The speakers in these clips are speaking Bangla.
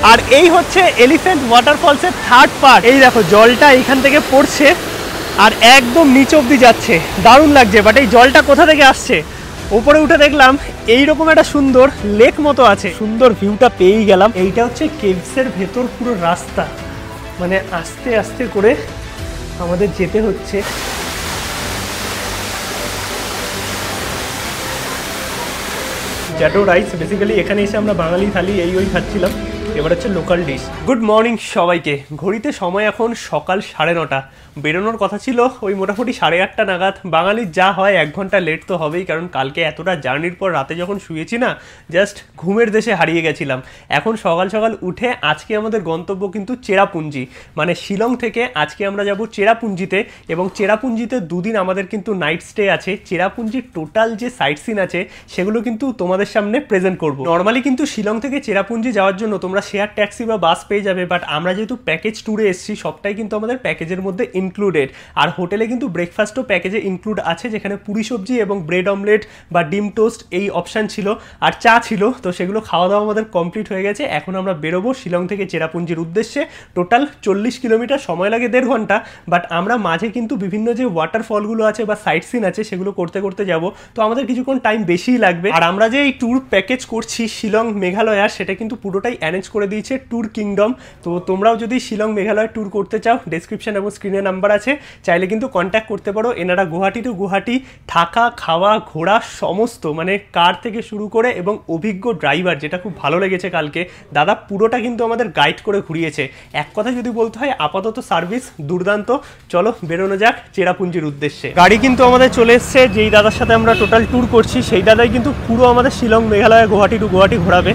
আর এই হচ্ছে এলিফ্যান্ট ওয়াটারফলসের থার্ড পার্ট। এই দেখো জলটা এইখান থেকে পড়ছে আর একদম নিচ অব্দি যাচ্ছে, দারুণ লাগছে। বাট এই জলটা কোথা থেকে আসছে? উপরে উঠে দেখলাম এইরকম একটা সুন্দর লেক মতো আছে, সুন্দর ভিউটা পেয়েই গেলাম। এইটা হচ্ছে কেভসের ভেতর পুরো রাস্তা, মানে আস্তে আস্তে করে আমাদের যেতে হচ্ছে। জ্যাটো রাইস, বেসিক্যালি এখানে এসে আমরা বাঙালি থালি এই ওই খাচ্ছিলাম। এবার হচ্ছে লোকাল ডিশ। গুড মর্নিং সবাইকে। ঘড়িতে সময় এখন সকাল 9:30। বেরোনোর কথা ছিল ওই মোটামুটি 8:30 নাগাদ। বাঙালির যা হয় 1 ঘন্টা লেট তো হবেই, কারণ কালকে এতটা জার্নির পর রাতে যখন শুয়েছি না, জাস্ট ঘুমের দেশে হারিয়ে গেছিলাম। এখন সকাল সকাল উঠে আজকে আমাদের গন্তব্য কিন্তু চেরাপুঞ্জি, মানে শিলং থেকে আজকে আমরা যাব চেরাপুঞ্জিতে, এবং চেরাপুঞ্জিতে 2 দিন আমাদের কিন্তু নাইট স্টে আছে। চেরাপুঞ্জির টোটাল যে সাইট সিন আছে সেগুলো কিন্তু তোমাদের সামনে প্রেজেন্ট করব। নর্মালি কিন্তু শিলং থেকে চেরাপুঞ্জি যাওয়ার জন্য তোমরা শেয়ার ট্যাক্সি বা বাস পেয়ে যাবে, বাট আমরা যেহেতু প্যাকেজ ট্যুরে এসেছি সবটাই কিন্তু আমাদের প্যাকেজের মধ্যে ইনক্লুডেড। আর হোটেলে কিন্তু ব্রেকফাস্টও প্যাকেজে ইনক্লুড আছে, যেখানে পুরি সবজি এবং ব্রেড অমলেট বা ডিম টোস্ট এই অপশান ছিল, আর চা ছিল। তো সেগুলো খাওয়া দাওয়া আমাদের কমপ্লিট হয়ে গেছে। এখন আমরা বেরোবো শিলং থেকে চেরাপুঞ্জির উদ্দেশ্যে। টোটাল 40 কিলোমিটার, সময় লাগে 1.5 ঘন্টা। বাট আমরা মাঝে কিন্তু বিভিন্ন যে ওয়াটারফলগুলো আছে বা সাইট সিন আছে সেগুলো করতে করতে যাব, তো আমাদের কিছুক্ষণ টাইম বেশিই লাগবে। আর আমরা যে এই ট্যুর প্যাকেজ করছি শিলং মেঘালয়, সেটা কিন্তু পুরোটাই অ্যারেঞ্জ করে দিয়েছে ট্যুর কিংডম। তো তোমরাও যদি শিলং মেঘালয় ট্যুর করতে চাও, ডেসক্রিপশন এবং স্ক্রিনে নাম্বার আছে, চাইলে কিন্তু কন্ট্যাক্ট করতে পারো। এনারা গুয়াহাটি টু গুয়াহাটি থাকা খাওয়া ঘোরা সমস্ত, মানে কার থেকে শুরু করে, এবং অভিজ্ঞ ড্রাইভার, যেটা খুব ভালো লেগেছে কালকে, দাদা পুরোটা কিন্তু আমাদের গাইড করে ঘুরিয়েছে। এক কথা যদি বলতে হয়, আপাতত সার্ভিস দুর্দান্ত। চলো বেরোনো যাক চেরাপুঞ্জির উদ্দেশ্যে। গাড়ি কিন্তু আমাদের চলে এসছে। যেই দাদার সাথে আমরা টোটাল ট্যুর করছি সেই দাদাই কিন্তু পুরো আমাদের শিলং মেঘালয় গুয়াহাটি টু গুয়াহাটি ঘোরাবে।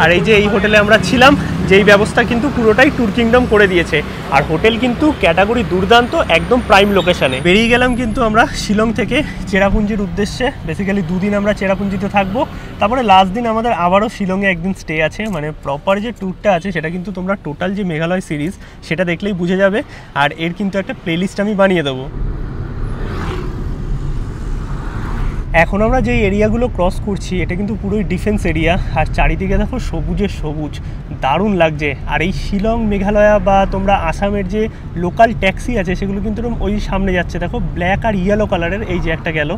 আর এই যে এই হোটেলে আমরা ছিলাম, যেই ব্যবস্থা কিন্তু পুরোটাই ট্যুর কিংডম করে দিয়েছে। আর হোটেল কিন্তু ক্যাটাগরি দুর্দান্ত, একদম প্রাইম লোকেশনে। বেরিয়ে গেলাম কিন্তু আমরা শিলং থেকে চেরাপুঞ্জির উদ্দেশ্যে। বেসিক্যালি 2 দিন আমরা চেরাপুঞ্জিতে থাকবো, তারপরে লাস্ট দিন আমাদের আবারও শিলংয়ে একদিন স্টে আছে। মানে প্রপার যে ট্যুরটা আছে সেটা কিন্তু তোমরা টোটাল যে মেঘালয় সিরিজ সেটা দেখলেই বুঝে যাবে। আর এর কিন্তু একটা প্লেলিস্ট আমি বানিয়ে দেবো। এখন আমরা যে এরিয়াগুলো ক্রস করছি এটা কিন্তু পুরোই ডিফেন্স এরিয়া, আর চারিদিকে দেখো সবুজে সবুজ, দারুণ লাগছে। আর এই শিলং মেঘালয় বা তোমরা আসামের যে লোকাল ট্যাক্সি আছে সেগুলো কিন্তু ওই সামনে যাচ্ছে, দেখো ব্ল্যাক আর ইয়েলো কালারের, এই যে একটা গেল।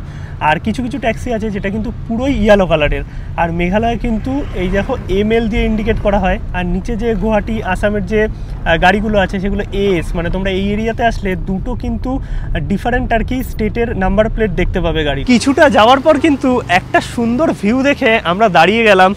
আর কিছু কিছু ট্যাক্সি আছে যেটা কিন্তু পুরোই ইয়েলো কালারের। আর মেঘালয় কিন্তু এই দেখো ML দিয়ে ইন্ডিকেট করা হয়, আর নিচে যে গুয়াহাটি আসামের যে গাড়িগুলো আছে সেগুলো AS। মানে তোমরা এই এরিয়াতে আসলে দুটো কিন্তু ডিফারেন্ট আর কি স্টেটের নাম্বার প্লেট দেখতে পাবে গাড়ি। কিছুটা যাওয়ার পর কিন্তু একটা সুন্দর ভিউ দেখে আমরা দাঁড়িয়ে গেলাম।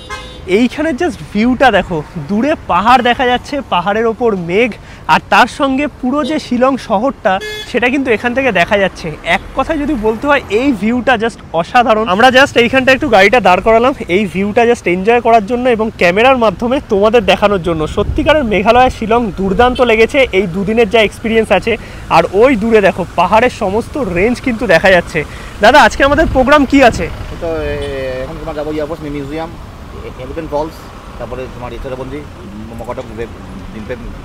এইখানের জাস্ট ভিউটা দেখো, দূরে পাহাড় দেখা যাচ্ছে, পাহাড়ের ওপর মেঘ, আর তার সঙ্গে পুরো যে শিলং শহরটা সেটা কিন্তু এখান থেকে দেখা যাচ্ছে। এক কথায় যদি বলতে হয়, এই ভিউটা জাস্ট অসাধারণ। আমরা জাস্ট এইখানটা একটু গাড়িটা দাঁড় করালাম এই ভিউটা জাস্ট এনজয় করার জন্য এবং ক্যামেরার মাধ্যমে তোমাদের দেখানোর জন্য। সত্যিকারের মেঘালয় শিলং দুর্দান্ত লেগেছে এই 2 দিনের যা এক্সপিরিয়েন্স আছে। আর ওই দূরে দেখো পাহাড়ের সমস্ত রেঞ্জ কিন্তু দেখা যাচ্ছে। দাদা আজকে আমাদের প্রোগ্রাম কি আছে? তো এখন তোমার যাবো মিউজিয়াম, এলিফ্যান্ট ফলস, তারপরে তোমার চেরাপুঞ্জি, মকটক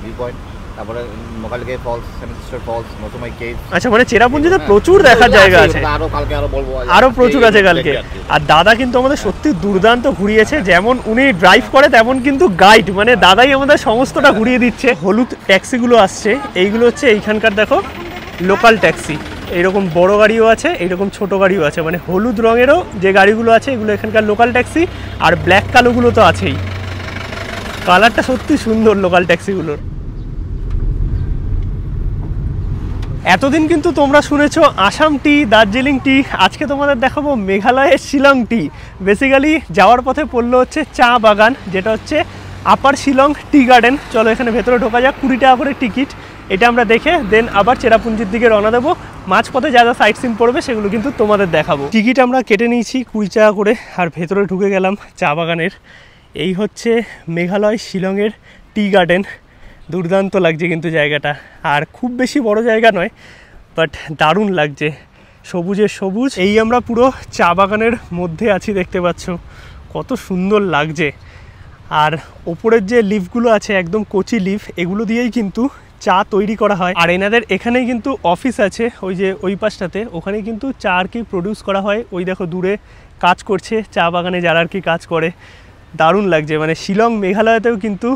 ভিউ পয়েন্ট, তারপরে Nohkalikai falls, seven sister falls, Mawsmai cave. আচ্ছা, মানে চেরাপুঞ্জিতে প্রচুর দেখার জায়গা আছে। আরো কালকে আরো বলবো, আরো প্রচুর আছে কালকে। আর দাদা কিন্তু আমাদের সত্যি দুর্দান্ত ঘুরিয়েছে। যেমন উনি ড্রাইভ করে তেমন কিন্তু গাইড, মানে দাদাই আমাদের সমস্তটা ঘুরিয়ে দিচ্ছে। হলুদ ট্যাক্সিগুলো আসছে, এইগুলো হচ্ছে এইখানকার দেখো লোকাল ট্যাক্সি। এইরকম বড় গাড়িও আছে, এইরকম ছোট গাড়িও আছে। মানে হলুদ রঙেরও যে গাড়িগুলো আছে এগুলো এখানকার লোকাল ট্যাক্সি, আর ব্ল্যাক কালোগুলো তো আছেই। কালারটা সত্যি সুন্দর লোকাল ট্যাক্সিগুলোর। এতদিন কিন্তু তোমরা শুনেছো আসাম টি, দার্জিলিং টি, আজকে তোমাদের দেখাবো মেঘালয়ের শিলং টি। বেসিক্যালি যাওয়ার পথে পড়লো হচ্ছে চা বাগান, যেটা হচ্ছে আপার শিলং টি গার্ডেন। চলো এখানে ভেতরে ঢোকা যাক, 20 টাকা করে টিকিট। এটা আমরা দেখে দেন আবার চেরাপুঞ্জির দিকে রওনা দেবো। মাঝপথে যা যা সাইট সিন পড়বে সেগুলো কিন্তু তোমাদের দেখাবো। টিকিট আমরা কেটে নিয়েছি 20 টাকা করে, আর ভেতরে ঢুকে গেলাম চা বাগানের। এই হচ্ছে মেঘালয় শিলংয়ের টি গার্ডেন। দুর্দান্ত লাগছে কিন্তু জায়গাটা, আর খুব বেশি বড় জায়গা নয়, বাট দারুণ লাগছে, সবুজে সবুজ। এই আমরা পুরো চা বাগানের মধ্যে আছি, দেখতে পাচ্ছ কত সুন্দর লাগছে। আর ওপরের যে লিফগুলো আছে একদম কচি লিফ, এগুলো দিয়েই কিন্তু চা তৈরি করা হয়। আর এনাদের এখানেই কিন্তু অফিস আছে, ওই যে ওই পাশটাতে, ওখানেই কিন্তু চা আর কি প্রডিউস করা হয়। ওই দেখো দূরে কাজ করছে চা বাগানে যারা আর কি কাজ করে, দারুণ লাগছে। মানে শিলং মেঘালয়তেও কিন্তু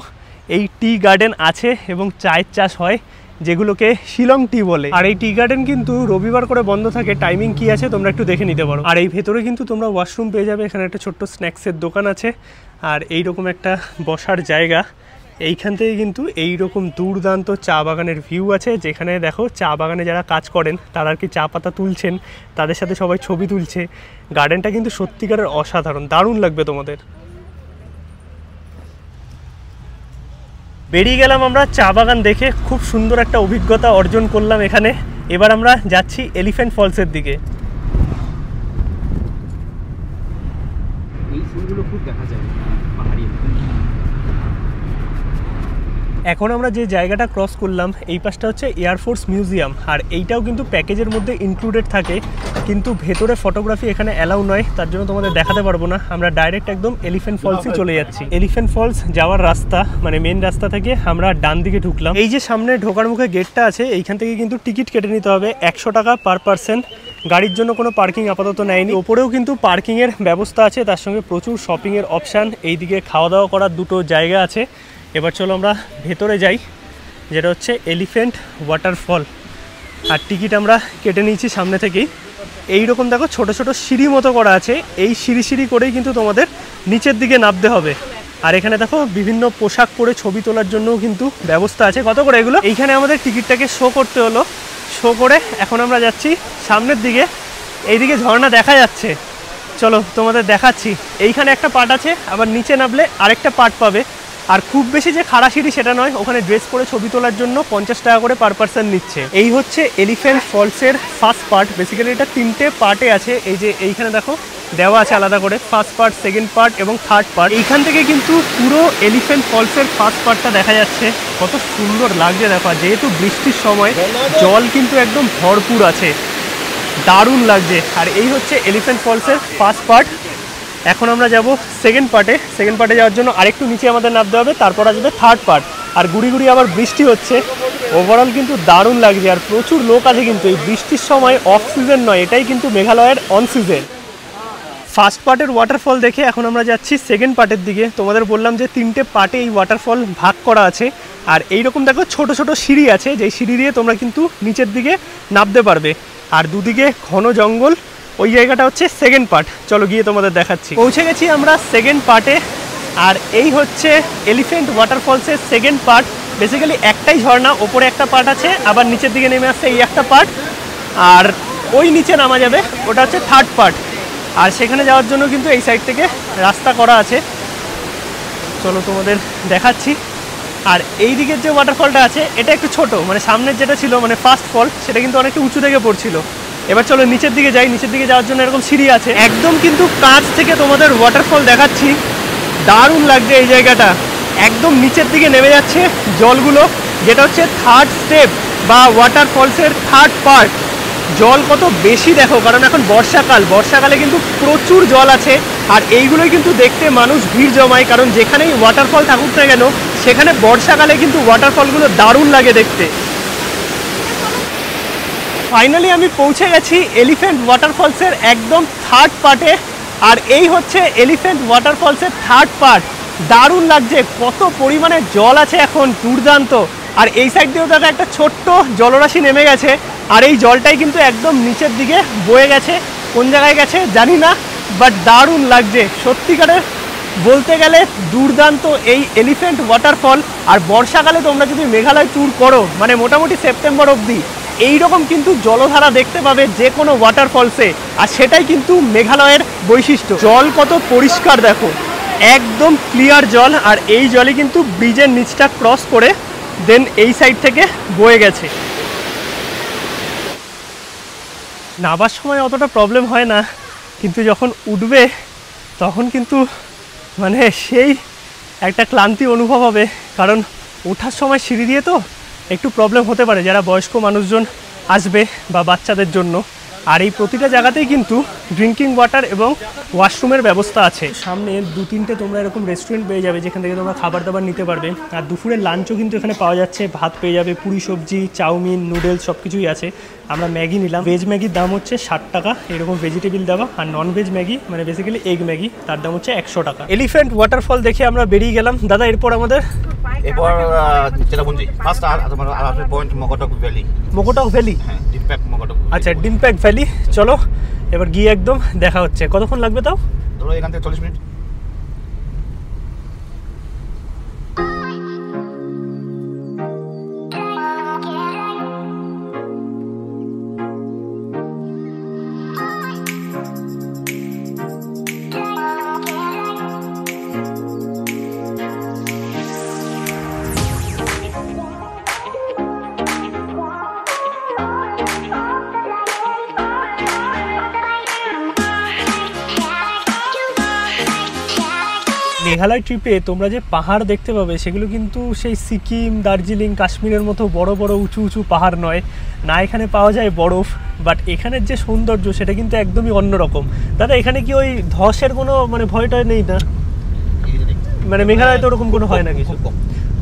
এই টি গার্ডেন আছে এবং চায়ের চাষ হয়, যেগুলোকে শিলং টি বলে। আর এই টি গার্ডেন কিন্তু রবিবার করে বন্ধ থাকে, টাইমিং কি আছে তোমরা একটু দেখে নিতে পারো। আর এই ভেতরে কিন্তু তোমরা ওয়াশরুম পেয়ে যাবে, এখানে একটা ছোট্ট স্ন্যাক্সের দোকান আছে আর এইরকম একটা বসার জায়গা। এইখান থেকে কিন্তু এইরকম দুর্দান্ত চা বাগানের ভিউ আছে, যেখানে দেখো চা বাগানে যারা কাজ করেন তারা আর কি চা পাতা তুলছেন, তাদের সাথে সবাই ছবি তুলছে। গার্ডেনটা কিন্তু সত্যিকারের অসাধারণ, দারুণ লাগবে তোমাদের। বেরিয়ে গেলাম আমরা চা বাগান দেখে, খুব সুন্দর একটা অভিজ্ঞতা অর্জন করলাম এখানে। এবার আমরা যাচ্ছি এলিফ্যান্ট ফলসের দিকে। এই ফুলগুলো খুব দেখা যায় পাহাড়ি। এখন আমরা যে জায়গাটা ক্রস করলাম এই পাশটা হচ্ছে এয়ারফোর্স মিউজিয়াম, আর এইটাও কিন্তু প্যাকেজের মধ্যে ইনক্লুডেড থাকে, কিন্তু ভেতরে ফটোগ্রাফি এখানে অ্যালাউ নয়, তার জন্য তোমাদের দেখাতে পারবো না। আমরা ডাইরেক্ট একদম এলিফ্যান্ট ফলসে চলে যাচ্ছি। এলিফ্যান্ট ফলস যাওয়ার রাস্তা মানে মেন রাস্তা থেকে আমরা ডান দিকে ঢুকলাম। এই যে সামনে ঢোকার মুখে গেটটা আছে, এইখান থেকে কিন্তু টিকিট কেটে নিতে হবে 100 টাকা পার পারসন। গাড়ির জন্য কোনো পার্কিং আপাতত নেয়নি। ওপরেও কিন্তু পার্কিংয়ের ব্যবস্থা আছে, তার সঙ্গে প্রচুর শপিংয়ের অপশান। এইদিকে খাওয়া দাওয়া করার দুটো জায়গা আছে। এবার চলো আমরা ভেতরে যাই, যেটা হচ্ছে এলিফ্যান্ট ওয়াটারফল। আর টিকিট আমরা কেটে নিয়েছি সামনে থেকেই। এইরকম দেখো ছোট ছোট সিঁড়ি মতো করা আছে, এই সিঁড়ি সিঁড়ি করেই কিন্তু তোমাদের নিচের দিকে নামতে হবে। আর এখানে দেখো বিভিন্ন পোশাক পরে ছবি তোলার জন্যও কিন্তু ব্যবস্থা আছে। কত করে এগুলো? এইখানে আমাদের টিকিটটাকে শো করতে হলো, শো করে এখন আমরা যাচ্ছি সামনের দিকে। এইদিকে ঝর্ণা দেখা যাচ্ছে, চলো তোমাদের দেখাচ্ছি। এইখানে একটা পার্ট আছে, আবার নিচে নামলে আরেকটা পার্ট পাবে। আর খুব বেশি যে খাড়া সিঁড়ি সেটা নয়, ওখানে ড্রেস পরে ছবি তোলার জন্য 50 টাকা করে পার পারসন নিচ্ছে। এই হচ্ছে এলিফ্যান্ট ফলসের ফার্স্ট পার্ট। বেসিক্যালি এটা 3টে পার্টে আছে। এই যে এইখানে দেখো দেওয়া আছে আলাদা করে, ফার্স্ট পার্ট, সেকেন্ড পার্ট এবং থার্ড পার্ট। এইখান থেকে কিন্তু পুরো এলিফ্যান্ট ফলসের ফার্স্ট পার্টটা দেখা যাচ্ছে। কত সুন্দর লাগছে দেখো, যেহেতু বৃষ্টির সময় জল কিন্তু একদম ভরপুর আছে, দারুণ লাগছে। আর এই হচ্ছে এলিফ্যান্ট ফলসের ফার্স্ট পার্ট। এখন আমরা যাব সেকেন্ড পার্টে। সেকেন্ড পার্টে যাওয়ার জন্য আরেকটু নিচে আমাদের নামতে হবে, তারপর আসবে থার্ড পার্ট। আর গুড়ি গুড়ি আবার বৃষ্টি হচ্ছে, ওভারঅল কিন্তু দারুণ লাগছে। আর প্রচুর লোক আছে কিন্তু, এই বৃষ্টির সময় অফ সিজন নয়, এটাই কিন্তু মেঘালয়ের অন সিজন। ফার্স্ট পার্টের ওয়াটারফল দেখে এখন আমরা যাচ্ছি সেকেন্ড পার্টের দিকে। তোমাদের বললাম যে 3টে পার্টে এই ওয়াটারফল ভাগ করা আছে। আর এইরকম দেখো ছোট ছোট সিঁড়ি আছে, যেই সিঁড়ি দিয়ে তোমরা কিন্তু নিচের দিকে নামতে পারবে। আর দুদিকে ঘন জঙ্গল, ওই জায়গাটা হচ্ছে সেকেন্ড পার্ট। চলো গিয়ে তোমাদের দেখাচ্ছি। পৌঁছে গেছি আমরা সেকেন্ড পার্টে। আর এই হচ্ছে এলিফ্যান্ট ওয়াটারফলসের সেকেন্ড পার্ট। বেসিক্যালি একটাই ঝর্ণা, ওপরে একটা পার্ট আছে, আবার নিচের দিকে নেমে আসছে এই একটা পার্ট, আর ওই নিচে নামা যাবে, ওটা হচ্ছে থার্ড পার্ট। আর সেখানে যাওয়ার জন্য কিন্তু এই সাইড থেকে রাস্তা করা আছে, চলো তোমাদের দেখাচ্ছি। আর এই দিকের যে ওয়াটারফলটা আছে এটা একটু ছোট, মানে সামনের যেটা ছিল মানে ফার্স্ট ফল, সেটা কিন্তু অনেকটা উঁচু থেকে পড়ছিল। এবার চলো নিচের দিকে যাই। নিচের দিকে যাওয়ার জন্য এরকম সিঁড়ি আছে, একদম কিন্তু কাছ থেকে তোমাদের ওয়াটারফল দেখাচ্ছি। দারুণ লাগছে এই জায়গাটা, একদম নিচের দিকে নেমে যাচ্ছে জলগুলো, যেটা হচ্ছে থার্ড স্টেপ বা ওয়াটারফলসের থার্ড পার্ট। জল কত বেশি দেখো, কারণ এখন বর্ষাকাল, বর্ষাকালে কিন্তু প্রচুর জল আছে। আর এইগুলোই কিন্তু দেখতে মানুষ ভিড় জমায়, কারণ যেখানেই ওয়াটারফল থাকুক না কেন সেখানে বর্ষাকালে কিন্তু ওয়াটারফলগুলো দারুণ লাগে দেখতে। ফাইনালি আমি পৌঁছে গেছি এলিফ্যান্ট ওয়াটারফলসের একদম থার্ড পার্টে। আর এই হচ্ছে এলিফ্যান্ট ওয়াটারফলসের থার্ড পার্ট। দারুণ লাগছে, কত পরিমাণে জল আছে এখন, দুর্দান্ত। আর এই সাইড দিয়েও দেখো একটা ছোট্ট জলরাশি নেমে গেছে, আর এই জলটাই কিন্তু একদম নিচের দিকে বয়ে গেছে। কোন জায়গায় গেছে জানি না, বাট দারুণ লাগছে সত্যিকারের। বলতে গেলে দুর্দান্ত এই এলিফ্যান্ট ওয়াটারফল। আর বর্ষাকালে তোমরা যদি মেঘালয় ট্যুর করো, মানে মোটামুটি সেপ্টেম্বর অবধি, এইরকম কিন্তু জলধারা দেখতে পাবে যে কোনো ওয়াটারফলসে। আর সেটাই কিন্তু মেঘালয়ের বৈশিষ্ট্য। জল কত পরিষ্কার দেখো, একদম ক্লিয়ার জল। আর এই জলই কিন্তু ব্রিজের নিচটা ক্রস করে দেন এই সাইড থেকে বয়ে গেছে। নামার সময় অতটা প্রবলেম হয় না, কিন্তু যখন উঠবে তখন কিন্তু মানে সেই একটা ক্লান্তি অনুভব হবে, কারণ ওঠার সময় সিঁড়ি দিয়ে তো একটু প্রবলেম হতে পারে যারা বয়স্ক মানুষজন আসবে বা বাচ্চাদের জন্য। আর এই প্রতিটা জায়গাতেই কিন্তু ড্রিঙ্কিং ওয়াটার এবং ওয়াশরুমের ব্যবস্থা আছে। সামনে 2-3টে তোমরা এরকম রেস্টুরেন্ট পেয়ে যাবে, যেখান থেকে তোমরা খাবার দাবার নিতে পারবে। আর দুপুরের লাঞ্চও কিন্তু এখানে পাওয়া যাচ্ছে, ভাত পেয়ে যাবে, পুরি সবজি, চাউমিন, নুডলস সব কিছুই আছে। আমরা ম্যাগি নিলাম, ভেজ ম্যাগির দাম হচ্ছে 60 টাকা, এরকম ভেজিটেবিল দেওয়া। আর নন ভেজ ম্যাগি মানে বেসিক্যালি এগ ম্যাগি, তার দাম হচ্ছে 100 টাকা। এলিফ্যান্ট ওয়াটারফল দেখে আমরা বেরিয়ে গেলাম। দাদা এরপর আমাদের এরপর চেরাপুঞ্জি ফার্স্ট আর তোমার আরেকটা পয়েন্ট মকটক ভ্যালি। মোকোটক ভ্যালি, হ্যাঁ ডিম্প্যাক্ট মকটক। আচ্ছা ডিম্প্যাক্ট ভ্যালি। চলো এবার গিয়ে একদম দেখা হচ্ছে। কতক্ষণ লাগবে তাও? ধরো এখান থেকে 40 মিনিট। মেঘালয় ট্রিপে তোমরা যে পাহাড় দেখতে পাবে সেগুলো কিন্তু সেই সিকিম, দার্জিলিং, কাশ্মীরের মতো বড় বড় উঁচু উঁচু পাহাড় নয়, না এখানে পাওয়া যায় বরফ, বাট এখানের যে সৌন্দর্য সেটা কিন্তু একদমই অন্যরকম। দাদা এখানে কি ওই ধসের কোনো মানে ভয়টা নেই না? মানে মেঘালয় তো ওরকম কোনো হয় না কিছু,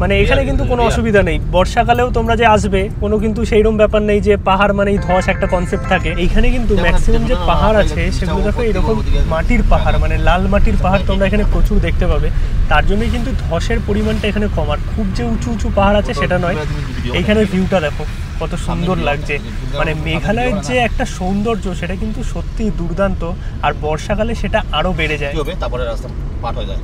মানে এখানে কিন্তু কোনো অসুবিধা নেই। বর্ষাকালেও তোমরা যে আসবে কোনো কিন্তু সেইরকম ব্যাপার নেই যে পাহাড় মানেই ধস একটা কনসেপ্ট থাকে। এইখানে কিন্তু ম্যাক্সিমাম যে পাহাড় আছে সেগুলো দেখো এরকম মাটির পাহাড়, মানে লাল মাটির পাহাড় তোমরা এখানে প্রচুর দেখতে পাবে। তার জন্যই কিন্তু ধসের পরিমাণটা এখানে কম। আর খুব যে উঁচু উঁচু পাহাড় আছে সেটা নয়। এইখানে ভিউটা দেখো কত সুন্দর লাগছে, মানে মেঘালয়ের যে একটা সৌন্দর্য সেটা কিন্তু সত্যিই দুর্দান্ত। আর বর্ষাকালে সেটা আরও বেড়ে যায়। তারপরে রাস্তা পার হয়ে যায়।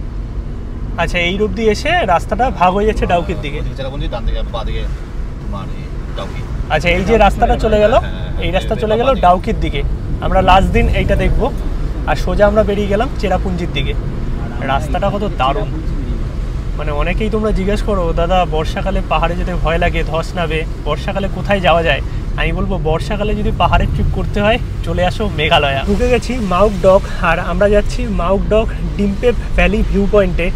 আচ্ছা এই রূপ দিয়ে এসে রাস্তাটা ভাগ হয়ে যাচ্ছে ডাউকির দিকে। আচ্ছা এই যে রাস্তাটা চলে গেল, এই রাস্তা চলে গেল ডাউকির দিকে। আমরা লাস্ট দিন এইটা দেখব আর সোজা আমরা বেরিয়ে গেলাম চেরাপুঞ্জির দিকে। রাস্তাটা কত দারুণ, মানে অনেকেই তোমরা জিজ্ঞেস করো দাদা বর্ষাকালে পাহাড়ে যেতে ভয় লাগে, ধস নাবে, বর্ষাকালে কোথায় যাওয়া যায়? আমি বলবো বর্ষাকালে যদি পাহাড়ের ট্রিপ করতে হয় চলে আসো মেঘালয়া। ঢুকে গেছি মাউকডক আর আমরা যাচ্ছি মাউকডক ডিম্পেপ ভ্যালি ভিউ পয়েন্টে।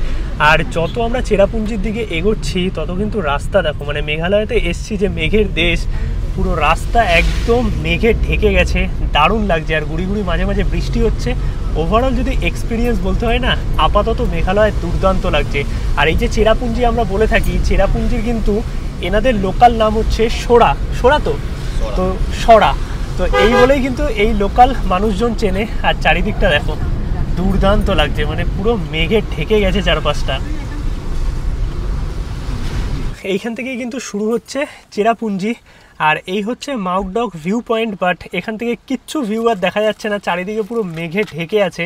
আর যত আমরা চেরাপুঞ্জির দিকে এগোচ্ছি তত কিন্তু রাস্তা দেখো, মানে মেঘালয়তে এসছি যে মেঘের দেশ, পুরো রাস্তা একদম মেঘে ঢেকে গেছে, দারুণ লাগছে। আর গুড়ি গুড়ি মাঝে মাঝে বৃষ্টি হচ্ছে। ওভারঅল যদি এক্সপিরিয়েন্স বলতে হয় না, আপাতত মেঘালয় দুর্দান্ত লাগছে। আর এই যে চেরাপুঞ্জি আমরা বলে থাকি, চেরাপুঞ্জির কিন্তু এনাদের লোকাল নাম হচ্ছে সোরা। সোরা তো সরা, তো এই বলেই কিন্তু এই লোকাল মানুষজন চেনে। আর চারিদিকটা দেখো দুর্দান্ত লাগছে, মানে পুরো মেঘে ঢেকে গেছে চারপাশটা। এইখান থেকেই কিন্তু শুরু হচ্ছে চেরাপুঞ্জি আর এই হচ্ছে মাউকডক ভিউ পয়েন্ট। বাট এখান থেকে কিচ্ছু ভিউ আর দেখা যাচ্ছে না, চারিদিকে পুরো মেঘে ঢেকে আছে।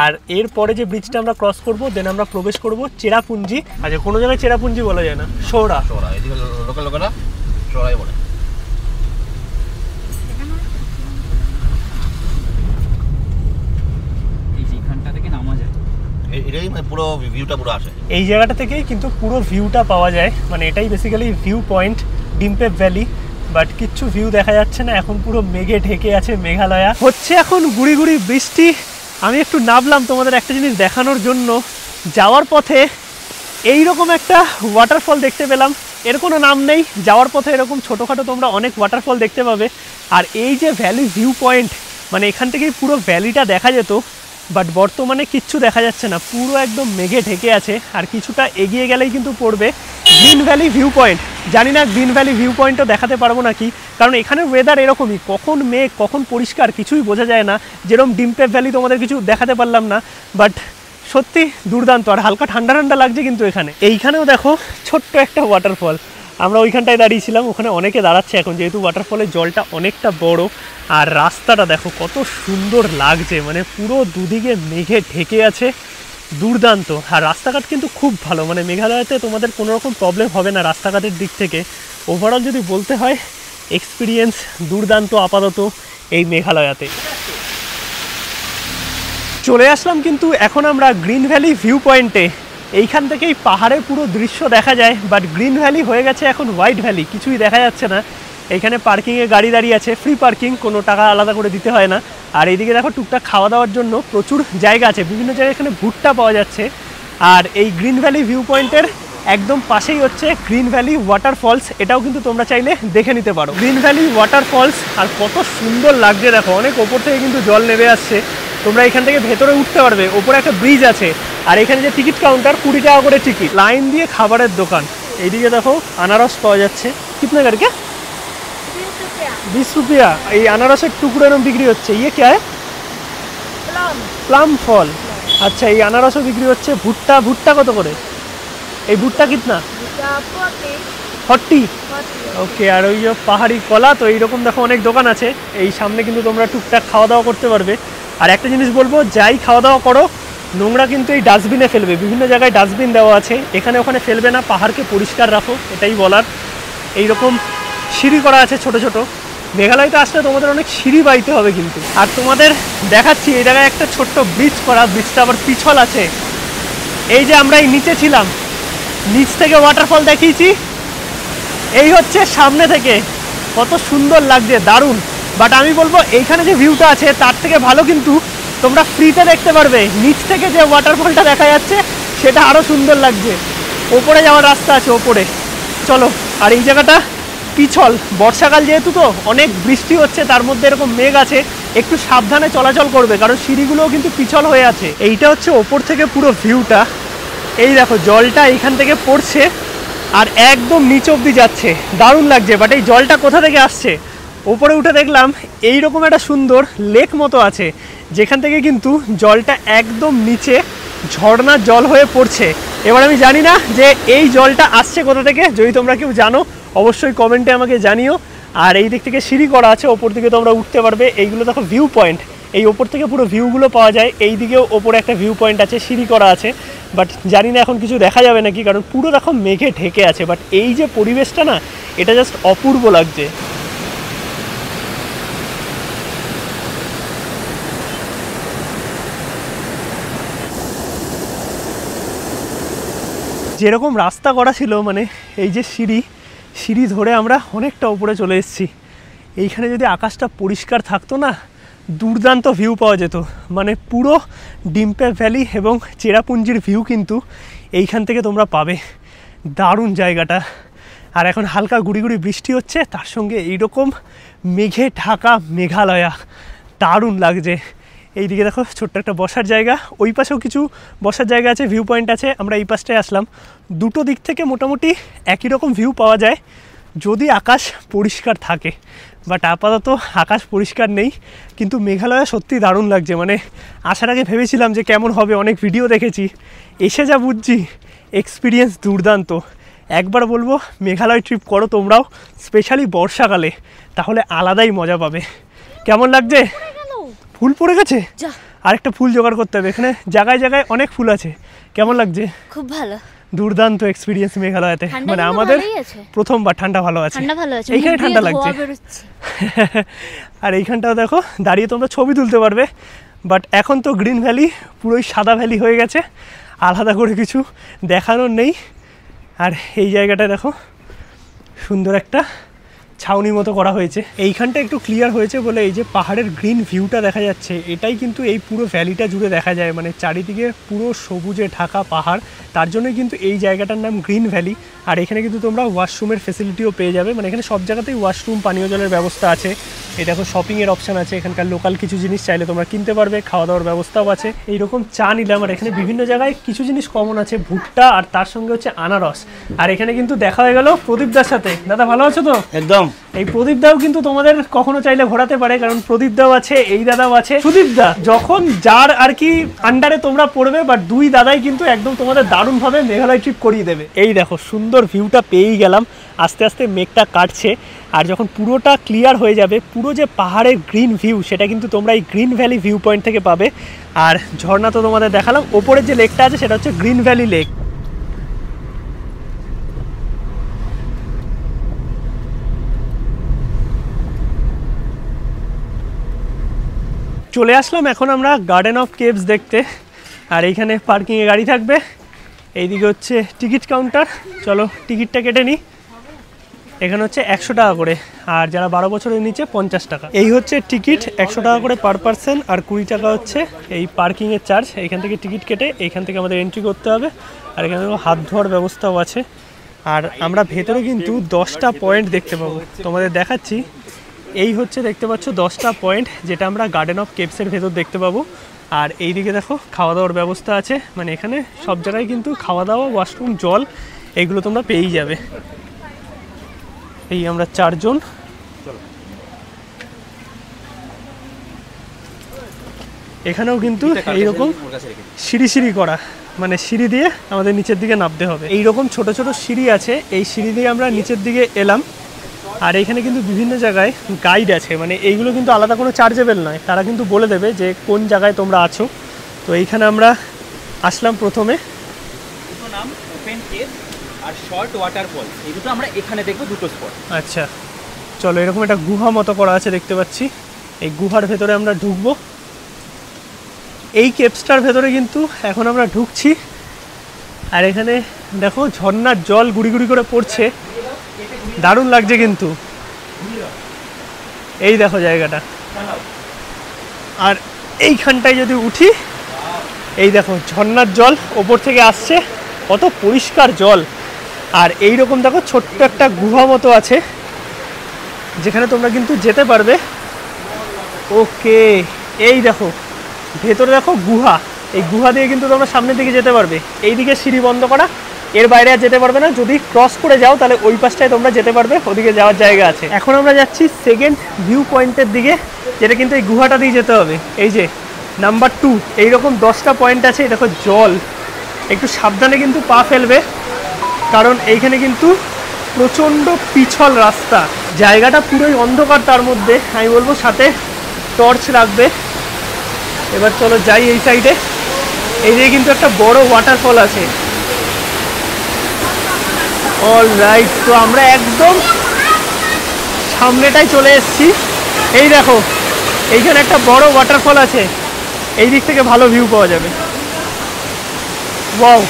আর এরপরে যে ব্রিজটা আমরা ক্রস করব দেন আমরা প্রবেশ করব চেরাপুঞ্জি। আচ্ছা কোনো জায়গায় চেরাপুঞ্জি বলা যায় না, সোরা। এদিকে লোকাল লোকেরা সোরাই বলে। এই জায়গাটা থেকেই কিন্তু পুরো ভিউটা পাওয়া যায়, মানে এটাই basically view point Dympep valley. But কিচ্ছু ভিউ দেখা যাচ্ছে না, এখন পুরো মেঘে ঢেকে আছে মেঘালয়া। হচ্ছে এখন গুড়ি গুড়ি বৃষ্টি। আমি একটু নামলাম তোমাদের একটা জিনিস দেখানোর জন্য। যাওয়ার পথে এইরকম একটা ওয়াটারফল দেখতে পেলাম, এর কোনো নাম নেই। যাওয়ার পথে এরকম ছোটোখাটো তোমরা অনেক ওয়াটারফল দেখতে পাবে। আর এই যে ভ্যালি ভিউ পয়েন্ট, মানে এখান থেকেই পুরো ভ্যালিটা দেখা যেত, বাট বর্তমানে কিচ্ছু দেখা যাচ্ছে না, পুরো একদম মেঘে ঢেকে আছে। আর কিছুটা এগিয়ে গেলেই কিন্তু পড়বে গ্রিন ভ্যালি ভিউ পয়েন্ট। জানি না গ্রিন ভ্যালি ভিউ পয়েন্টও দেখাতে পারবো নাকি, কারণ এখানে ওয়েদার এরকমই, কখন মেঘ কখন পরিষ্কার কিছুই বোঝা যায় না। যেরকম ডিম্পেপ ভ্যালি তোমাদের কিছু দেখাতে পারলাম না, বাট সত্যি দুর্দান্ত। আর হালকা ঠান্ডা ঠান্ডা লাগছে কিন্তু এখানে। এইখানেও দেখো ছোট্ট একটা ওয়াটারফল, আমরা ওইখানটায় দাঁড়িয়েছিলাম, ওখানে অনেকে দাঁড়াচ্ছে এখন যেহেতু ওয়াটারফলের জলটা অনেকটা বড়। আর রাস্তাটা দেখো কত সুন্দর লাগছে, মানে পুরো দুদিকে মেঘে ঢেকে আছে, দুর্দান্ত। আর রাস্তাঘাট কিন্তু খুব ভালো, মানে মেঘালয়তে তোমাদের কোনো রকম প্রবলেম হবে না রাস্তাঘাটের দিক থেকে। ওভারঅল যদি বলতে হয় এক্সপিরিয়েন্স দুর্দান্ত আপাতত এই মেঘালয়াতে। চলে আসলাম কিন্তু এখন আমরা গ্রিন ভ্যালি ভিউ পয়েন্টে। এইখান থেকেই পাহাড়ের পুরো দৃশ্য দেখা যায়, বাট গ্রিন ভ্যালি হয়ে গেছে এখন হোয়াইট ভ্যালি, কিছুই দেখা যাচ্ছে না। এইখানে পার্কিংয়ে গাড়ি দাঁড়িয়ে আছে, ফ্রি পার্কিং, কোনো টাকা আলাদা করে দিতে হয় না। আর এইদিকে দেখো টুকটাক খাওয়া দাওয়ার জন্য প্রচুর জায়গা আছে, বিভিন্ন জায়গায় এখানে ভুট্টা পাওয়া যাচ্ছে। আর এই গ্রিন ভ্যালি ভিউ পয়েন্টের একদম পাশেই হচ্ছে গ্রিন ভ্যালি ওয়াটারফলস, এটাও কিন্তু তোমরা চাইলে দেখে নিতে পারো। গ্রিন ভ্যালি ওয়াটারফলস আর কত সুন্দর লাগছে দেখো, অনেক ওপর থেকে কিন্তু জল নেমে আসছে। তোমরা এখান থেকে ভেতরে উঠতে পারবে, ওপরে একটা ব্রিজ আছে। আর এখানে যে টিকিট কাউন্টার 20 টাকা করে টিকিট। লাইন দিয়ে খাবারের দোকান, এইদিকে দেখো আনারস পাওয়া যাচ্ছে। কিতনা করকে? 20 रुपया। এই আনারসের টুকরো এরকম বিক্রি হচ্ছে। ইয়ে কে হয়? প্লাম ফল। আচ্ছা এই আনারসও বিক্রি হচ্ছে। ভুট্টা, ভুট্টা কত করে? এই ভুট্টা কিতনা? 40 ওকে। আর ওই যে পাহাড়ি কলা, তো এইরকম দেখো অনেক দোকান আছে এই সামনে, কিন্তু তোমরা টুকটাক খাওয়া দাওয়া করতে পারবে। আর একটা জিনিস বলবো, যাই খাওয়া দাওয়া করো নোংরা কিন্তু এই ডাস্টবিনে ফেলবে, বিভিন্ন জায়গায় ডাস্টবিন দেওয়া আছে, এখানে ওখানে ফেলবে না, পাহাড়কে পরিষ্কার রাখো, এটাই বলার। এইরকম সিঁড়ি করা আছে ছোট ছোট। মেঘালয়তে আসলে তোমাদের অনেক সিঁড়ি বাইতে হবে কিন্তু। আর তোমাদের দেখাচ্ছি এই জায়গায় একটা ছোট্ট ব্রিজ করা, ব্রিজটা আবার পিছল আছে। এই যে আমরা এই নিচে ছিলাম, নিচ থেকে ওয়াটারফল দেখিয়েছি, এই হচ্ছে সামনে থেকে, কত সুন্দর লাগছে, দারুণ। বাট আমি বলবো এইখানে যে ভিউটা আছে তার থেকে ভালো কিন্তু তোমরা ফ্রিতে দেখতে পারবে। নিচ থেকে যে ওয়াটারফলটা দেখা যাচ্ছে সেটা আরও সুন্দর লাগছে। ওপরে যাওয়ার রাস্তা আছে ওপরে, চলো। আর এই জায়গাটা পিছল, বর্ষাকাল যেহেতু তো অনেক বৃষ্টি হচ্ছে, তার মধ্যে এরকম মেঘ আছে, একটু সাবধানে চলাচল করবে, কারণ সিঁড়িগুলোও কিন্তু পিছল হয়ে আছে। এইটা হচ্ছে ওপর থেকে পুরো ভিউটা। এই দেখো জলটা এইখান থেকে পড়ছে আর একদম নিচ অবধি যাচ্ছে, দারুণ লাগছে। বাট এই জলটা কোথা থেকে আসছে? ওপরে উঠে দেখলাম এইরকম একটা সুন্দর লেক মতো আছে, যেখান থেকে কিন্তু জলটা একদম নিচে ঝর্ণার জল হয়ে পড়ছে। এবার আমি জানি না যে এই জলটা আসছে কোথা থেকে, যদি তোমরা কেউ জানো অবশ্যই কমেন্টে আমাকে জানিও। আর এই দিক থেকে সিঁড়ি করা আছে, ওপর দিকে তোমরা উঠতে পারবে। এইগুলো দেখো ভিউ পয়েন্ট, এই ওপর থেকে পুরো ভিউগুলো পাওয়া যায়। এই দিকেও ওপরে একটা ভিউ পয়েন্ট আছে, সিঁড়ি করা আছে, বাট জানি না এখন কিছু দেখা যাবে নাকি, কারণ পুরো দেখো মেঘে ঢেকে আছে। বাট এই যে পরিবেশটা না, এটা জাস্ট অপূর্ব লাগছে। যেরকম রাস্তা করা ছিল, মানে এই যে সিঁড়ি ধরে আমরা অনেকটা উপরে চলে এসেছি। এইখানে যদি আকাশটা পরিষ্কার থাকতো না, দুর্দান্ত ভিউ পাওয়া যেত। মানে পুরো ডিম্পে ভ্যালি এবং চেরাপুঞ্জির ভিউ কিন্তু এইখান থেকে তোমরা পাবে। দারুণ জায়গাটা। আর এখন হালকা গুড়ি গুড়ি বৃষ্টি হচ্ছে, তার সঙ্গে এইরকম মেঘে ঢাকা মেঘালয়া, দারুণ লাগছে। এইদিকে দেখো ছোট্ট একটা বসার জায়গা, ওই পাশেও কিছু বসার জায়গা আছে, ভিউ পয়েন্ট আছে। আমরা এই পাশটায় আসলাম। দুটো দিক থেকে মোটামুটি একই রকম ভিউ পাওয়া যায় যদি আকাশ পরিষ্কার থাকে। বাট আপাতত আকাশ পরিষ্কার নেই, কিন্তু মেঘালয় সত্যি দারুণ লাগছে। মানে আসার আগে ভেবেছিলাম যে কেমন হবে, অনেক ভিডিও দেখেছি, এসে যা বুঝছি এক্সপিরিয়েন্স দুর্দান্ত। একবার বলবো মেঘালয় ট্রিপ করো তোমরাও, স্পেশালি বর্ষাকালে, তাহলে আলাদাই মজা পাবে। কেমন লাগছে? ফুল পড়ে গেছে, আরেকটা ফুল জোগাড় করতে হবে। এখানে জায়গায় জায়গায় অনেক ফুল আছে। কেমন লাগছে? খুব ভালো, দুর্দান্ত এক্সপিরিয়েন্স মেঘালয়তে। মানে আমাদের প্রথমবার। ঠান্ডা ভালো আছে, এইখানে ঠান্ডা লাগছে। আর এইখানটাও দেখো দাঁড়িয়ে তোমরা ছবি তুলতে পারবে। বাট এখন তো গ্রিন ভ্যালি পুরোই সাদা ভ্যালি হয়ে গেছে, আলাদা করে কিছু দেখানোর নেই। আর এই জায়গাটা দেখো সুন্দর একটা ছাউনি মতো করা হয়েছে। এইখানটা একটু ক্লিয়ার হয়েছে বলে এই যে পাহাড়ের গ্রিন ভিউটা দেখা যাচ্ছে, এটাই কিন্তু এই পুরো ভ্যালিটা জুড়ে দেখা যায়। মানে চারিদিকে পুরো সবুজে ঢাকা পাহাড়, তার জন্যই কিন্তু এই জায়গাটার নাম গ্রিন ভ্যালি। আর এখানে কিন্তু তোমরা ওয়াশরুমের ফেসিলিটিও পেয়ে যাবে। মানে এখানে সব জায়গাতেই ওয়াশরুম, পানীয় জলের ব্যবস্থা আছে। এই দেখো শপিংয়ের অপশান আছে, এখানকার লোকাল কিছু জিনিস চাইলে তোমরা কিনতে পারবে, খাওয়া দাওয়ার ব্যবস্থাও আছে। এইরকম চা নিলাম। আর এখানে বিভিন্ন জায়গায় কিছু জিনিস কমন আছে, ভুট্টা আর তার সঙ্গে হচ্ছে আনারস। আর এখানে কিন্তু দেখা হয়ে গেল প্রদীপদার সাথে। দাদা ভালো আছো তো? একদম। এই প্রদীপ দাও কিন্তু তোমাদের কখনো চাইলে ঘোরাতে পারে, কারণ প্রদীপ দাও আছে, এই দাদাও আছে। সুদীপ দা যখন যার আর কি আন্ডারে তোমরা পড়বে, বাট দুই দাদাই কিন্তু একদম তোমাদের দারুণভাবে মেঘালয় ট্রিপ করিয়ে দেবে। এই দেখো সুন্দর ভিউটা পেয়েই গেলাম। আস্তে আস্তে মেঘটা কাটছে, আর যখন পুরোটা ক্লিয়ার হয়ে যাবে, পুরো যে পাহাড়ের গ্রিন ভিউ সেটা কিন্তু তোমরা এই গ্রিন ভ্যালি ভিউ পয়েন্ট থেকে পাবে। আর ঝর্ণা তো তোমাদের দেখালাম, ওপরের যে লেকটা আছে সেটা হচ্ছে গ্রিন ভ্যালি লেক। চলে আসলাম এখন আমরা গার্ডেন অফ কেভস দেখতে। আর এইখানে পার্কিংয়ে গাড়ি থাকবে, এইদিকে হচ্ছে টিকিট কাউন্টার। চলো টিকিটটা কেটে নিই। এখানে হচ্ছে 100 টাকা করে, আর যারা 12 বছরের নিচে 50 টাকা। এই হচ্ছে টিকিট, 100 টাকা করে পার পার্সন, আর 20 টাকা হচ্ছে এই পার্কিংয়ের চার্জ। এইখান থেকে টিকিট কেটে এইখান থেকে আমাদের এন্ট্রি করতে হবে। আর এখানে হাত ধোয়ার ব্যবস্থাও আছে। আর আমরা ভেতরে কিন্তু 10টা পয়েন্ট দেখতে পাবো, তোমাদের দেখাচ্ছি। এই হচ্ছে দেখতে পাচ্ছ 10টা পয়েন্ট, যেটা আমরা গার্ডেন অফ কেভসের ভেতর দেখতে পাবো। আর এই দিকে দেখো খাওয়া দাওয়ার ব্যবস্থা আছে। মানে এখানে সব জায়গায় কিন্তু খাওয়া দাওয়া, ওয়াশরুম, জল এগুলো তোমরা পেয়েই যাবে। এই আমরা 4 জন। এখানেও কিন্তু এইরকম সিঁড়ি করা, মানে সিঁড়ি দিয়ে আমাদের নিচের দিকে নামতে হবে। এইরকম ছোট ছোট সিঁড়ি আছে, এই সিঁড়ি দিয়ে আমরা নিচের দিকে এলাম। আর এখানে কিন্তু বিভিন্ন জায়গায় গাইড আছে, মানে এইগুলো কিন্তু আলাদা কোনো চার্জেবল নয়, তারা কিন্তু বলে দেবে যে কোন জায়গায় তোমরা আছো। তো এইখানে আমরা আসলাম প্রথমে। দুটো নাম ওপেন কেভ আর শর্ট ওয়াটারফল, এই দুটো আমরা এখানে দেখবো, দুটো স্পট। আচ্ছা চলো, এরকম একটা গুহা মতো করা আছে দেখতে পাচ্ছি, এই গুহার ভেতরে আমরা ঢুকবো। এই কেভসটার ভেতরে কিন্তু এখন আমরা ঢুকছি। আর এখানে দেখো ঝর্ণার জল গুড়ি গুড়ি করে পড়ছে, দারুণ লাগছে কিন্তু। এই দেখো জায়গাটা, আর এইখানটায় যদি উঠি, এই দেখো ঝর্ণার জল ওপর থেকে আসছে, কত পরিষ্কার জল। আর এই রকম দেখো ছোট্ট একটা গুহা মতো আছে যেখানে তোমরা কিন্তু যেতে পারবে। ওকে, এই দেখো ভেতরে দেখো গুহা, এই গুহা দিয়ে কিন্তু তোমরা সামনের দিকে যেতে পারবে। এইদিকে সিঁড়ি বন্ধ করা, এর বাইরে আর যেতে পারবে না। যদি ক্রস করে যাও তাহলে ওই পাশটায় তোমরা যেতে পারবে, ওদিকে যাওয়ার জায়গা আছে। এখন আমরা যাচ্ছি সেকেন্ড ভিউ পয়েন্টের দিকে, যেটা কিন্তু এই গুহাটা দিয়ে যেতে হবে। এই যে নাম্বার 2, এইরকম 10টা পয়েন্ট আছে। দেখো জল, একটু সাবধানে কিন্তু পা ফেলবে, কারণ এইখানে কিন্তু প্রচণ্ড পিছল রাস্তা, জায়গাটা পুরোই অন্ধকার। তার মধ্যে আমি বলবো সাথে টর্চ রাখবে। এবার চলো যাই এই সাইডে। এই দিকে কিন্তু একটা বড় ওয়াটারফল আছে। অলরাইট, তো আমরা একদম সামনেটাই চলে এসেছি। এই দেখো এইখানে একটা বড় ওয়াটারফল আছে, এই দিক থেকে ভালো ভিউ পাওয়া যাবে। ওয়াও,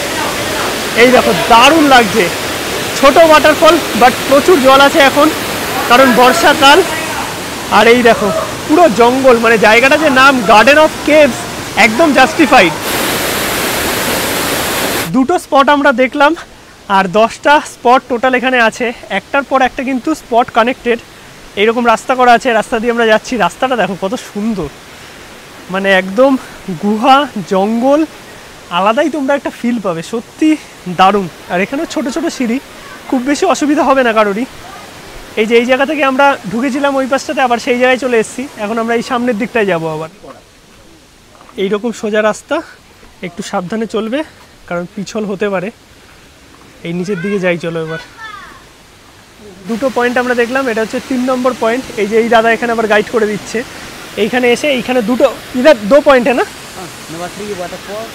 এই দেখো দারুণ লাগছে। ছোট ওয়াটারফল, বাট প্রচুর জল আছে এখন, কারণ বর্ষাকাল। আর এই দেখো পুরো জঙ্গল, মানে জায়গাটা যে নাম গার্ডেন অফ কেভস, একদম জাস্টিফাইড। দুটো স্পট আমরা দেখলাম, আর 10টা স্পট টোটাল এখানে আছে। একটার পর একটা কিন্তু স্পট কানেক্টেড, এইরকম রাস্তা করা আছে, রাস্তা দিয়ে আমরা যাচ্ছি। রাস্তাটা দেখো কত সুন্দর, মানে একদম গুহা জঙ্গল, আলাদাই তোমরা একটা ফিল পাবে, সত্যি দারুণ। আর এখানেও ছোট ছোট সিঁড়ি, খুব বেশি অসুবিধা হবে না কারোরই। এই যে এই জায়গা থেকে আমরা ঢুকেছিলাম ওই পাশটাতে, আবার সেই জায়গায় চলে এসেছি। এখন আমরা এই সামনের দিকটায় যাব আবার। এইরকম সোজা রাস্তা, একটু সাবধানে চলবে কারণ পিছল হতে পারে। এই নিচের দিকে যাই চলো এবার। দুটো পয়েন্ট আমরা দেখলাম, এটা হচ্ছে 3 নম্বর পয়েন্ট। এই যে এই দাদা এখানে আবার গাইড করে দিচ্ছে। এইখানে এসে এইখানে দুটো, ইধার 2 পয়েंट है ना? Number 3 waterfall.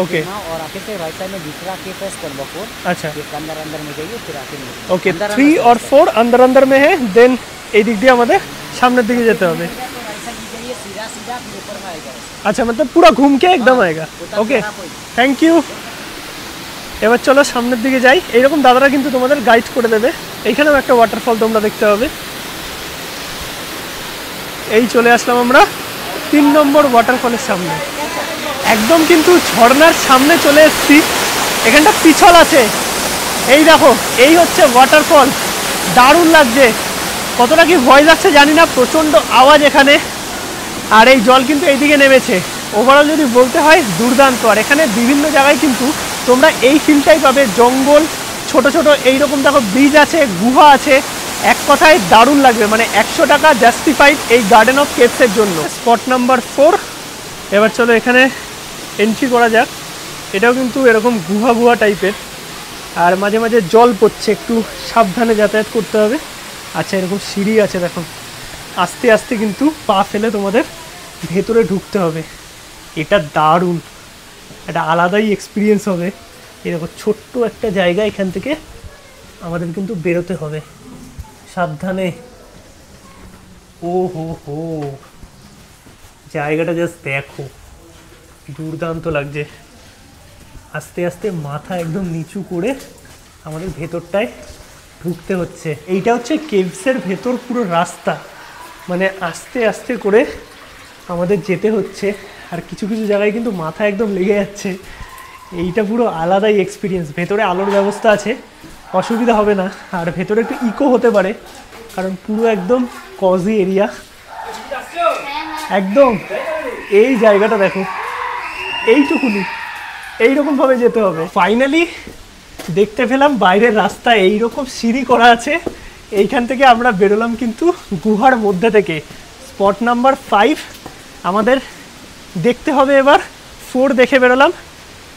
ओके, और आगे से राइट साइड में दूसरा केव है स्कंदा 4। अच्छा ये अंदर अंदर में जाइए, फिर आगे में ओके। 3 और 4 अंदर अंदर में है, देन এই দিক দিয়ে আমাদের সামনের দিকে যেতে হবে। राइट साइड में जाइए, सीधा सीधा फिर ऊपर में आएगा। अच्छा, मतलब पूरा घूम के एकदम आएगा। Okay, thank you. এবার চলো সামনের দিকে যাই। এইরকম দাদারা কিন্তু তোমাদের গাইড করে দেবে। এইখানেও একটা ওয়াটারফল তোমরা দেখতে পাবে। এই চলে আসলাম আমরা 3 নম্বর ওয়াটারফলের সামনে, একদম কিন্তু ঝর্ণার সামনে চলে এসেছি। এখানটা পিছল আছে, এই দেখো এই হচ্ছে ওয়াটারফল, দারুণ লাগছে। কতটা কি ভয় লাগছে জানি না, প্রচণ্ড আওয়াজ এখানে। আর এই জল কিন্তু এইদিকে নেমেছে। ওভারঅল যদি বলতে হয় দুর্দান্ত। আর এখানে বিভিন্ন জায়গায় কিন্তু তোমরা এই ফিলটাই পাবে, জঙ্গল, ছোট ছোট এইরকম দেখো ব্রিজ আছে, গুহা আছে। এক কথায় দারুণ লাগবে, মানে 100 টাকা জাস্টিফাইড এই গার্ডেন অফ কেভসের জন্য। Spot number 4। এবার চলো এখানে এন্ট্রি করা যাক। এটাও কিন্তু এরকম গুহা গুহা টাইপের, আর মাঝে মাঝে জল পড়ছে, একটু সাবধানে যাতায়াত করতে হবে। আচ্ছা, এরকম সিঁড়ি আছে দেখো, আস্তে আস্তে কিন্তু পা ফেলে তোমাদের ভেতরে ঢুকতে হবে। এটা দারুণ, একটা আলাদাই এক্সপিরিয়েন্স হবে। এরকম ছোট্ট একটা জায়গা, এখান থেকে আমাদের কিন্তু বেরোতে হবে সাবধানে। ও হো হো, জায়গাটা জাস্ট দেখো, দুর্দান্ত লাগছে। আস্তে আস্তে মাথা একদম নিচু করে আমাদের ভেতরটায় ঢুকতে হচ্ছে। এইটা হচ্ছে কেভসের ভেতর পুরো রাস্তা, মানে আস্তে আস্তে করে আমাদের যেতে হচ্ছে। আর কিছু কিছু জায়গায় কিন্তু মাথা একদম লেগে যাচ্ছে। এইটা পুরো আলাদাই এক্সপিরিয়েন্স। ভেতরে আলোর ব্যবস্থা আছে, অসুবিধা হবে না। আর ভেতরে একটু ইকো হতে পারে, কারণ পুরো একদম কজি এরিয়া একদম। এই জায়গাটা দেখো, এইটুকুনি এইরকমভাবে যেতে হবে। ফাইনালি দেখতে পেলাম বাইরের রাস্তা, এইরকম সিঁড়ি করা আছে। এইখান থেকে আমরা বেরোলাম কিন্তু গুহার মধ্যে থেকে। স্পট নাম্বার 5 আমাদের দেখতে হবে। এবার 4 দেখে বেরোলাম,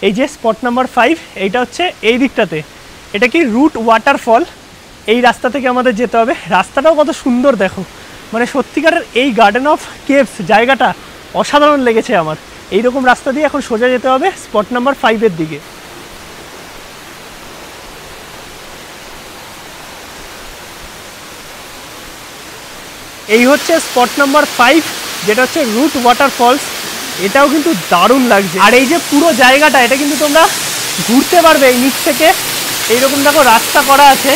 এই যে স্পট নাম্বার 5, এইটা হচ্ছে এই দিকটাতে, এটা কি রুট ওয়াটারফল। এই রাস্তা থেকে আমাদের যেতে হবে। রাস্তাটাও কত সুন্দর দেখো, মানে সত্যিকারের এই গার্ডেন অফ কেভস জায়গাটা অসাধারণ লেগেছে আমার। এইরকম রাস্তা দিয়ে এখন সোজা যেতে হবে স্পট নাম্বার 5-এর দিকে। এই হচ্ছে স্পট নাম্বার 5, যেটা হচ্ছে রুট ওয়াটারফলস। এটাও কিন্তু দারুণ লাগছে। আর এই যে পুরো জায়গাটা, এটা কিন্তু তোমরা ঘুরতে পারবে এই নিচ থেকে। এইরকম দেখো রাস্তা করা আছে,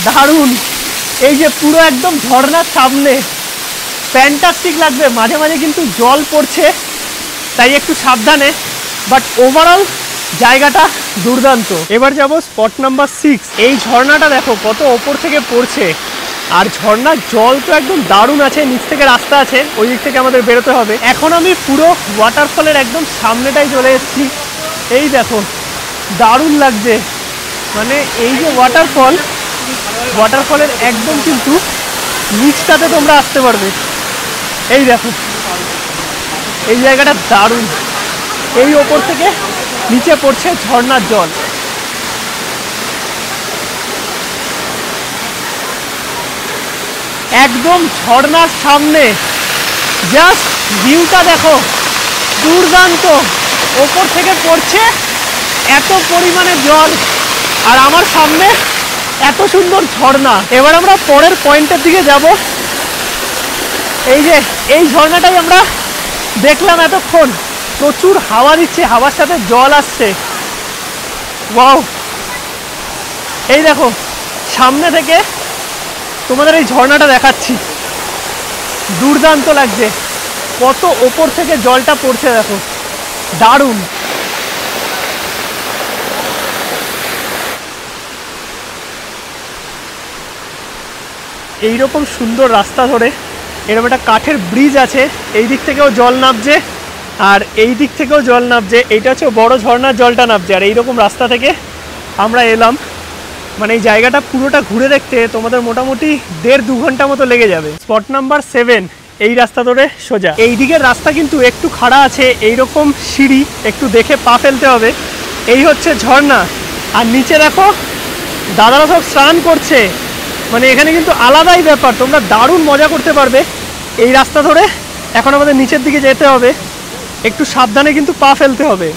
দারুণ। এই যে পুরো একদম ঝর্ণার সামনে, ফ্যান্টাস্টিক লাগবে। মাঝে মাঝে কিন্তু জল পড়ছে, তাই একটু সাবধানে, বাট ওভারঅল জায়গাটা দুর্দান্ত। এবার যাব স্পট নাম্বার 6। এই ঝর্ণাটা দেখো কত ওপর থেকে পড়ছে, আর ঝর্ণার জল তো একদম দারুণ আছে। নিচ থেকে রাস্তা আছে, ওই দিক থেকে আমাদের বেরোতে হবে। এখন আমি পুরো ওয়াটারফলের একদম সামনেটাই চলে এসেছি। এই দেখো দারুণ লাগছে, মানে এই যে ওয়াটারফলের একদম কিন্তু নিচটাতে তোমরা আসতে পারবে। এই দেখো এই জায়গাটা দারুণ, এই ওপর থেকে নিচে পড়ছে ঝর্ণার জল। একদম ঝর্ণার সামনে, জাস্ট ভিউটা দেখো, দুর্দান্ত। ওপর থেকে পড়ছে এত পরিমাণে জল, আর আমার সামনে এত সুন্দর ঝর্ণা। এবার আমরা পরের পয়েন্টের দিকে যাব। এই যে এই ঝর্ণাটাই আমরা দেখলাম এতক্ষণ, প্রচুর হাওয়া দিচ্ছে, হাওয়ার সাথে জল আসছে। ওয়াও, এই দেখো সামনে থেকে তোমাদের এই ঝর্ণাটা দেখাচ্ছি, দুর্দান্ত লাগছে। কত ওপর থেকে জলটা পড়ছে দেখো, দারুণ। এইরকম সুন্দর রাস্তা ধরে এরকম একটা কাঠের ব্রিজ আছে, এই দিক থেকেও জল নামছে আর এই দিক থেকেও জল নামছে। এইটা হচ্ছে বড় ঝর্ণার জলটা নামছে, আর এইরকম রাস্তা থেকে আমরা এলাম। মানে এই জায়গাটা পুরোটা ঘুরে দেখতে তোমাদের মোটামুটি 1.5-2 ঘন্টা মতো লেগে যাবে। স্পট নাম্বার 7, এই রাস্তা ধরে সোজা। এই দিকের রাস্তা কিন্তু একটু খাড়া আছে, এইরকম সিঁড়ি, একটু দেখে পা ফেলতে হবে। এই হচ্ছে ঝর্ণা, আর নিচে দেখো দাদারা সব স্নান করছে। মানে এখানে কিন্তু আলাদাই ব্যাপার, তোমরা দারুণ মজা করতে পারবে এই রাস্তা ধরে। এখন আমাদের নিচের দিকে যেতে হবে, একটু সাবধানে কিন্তু পা ফেলতে হবে।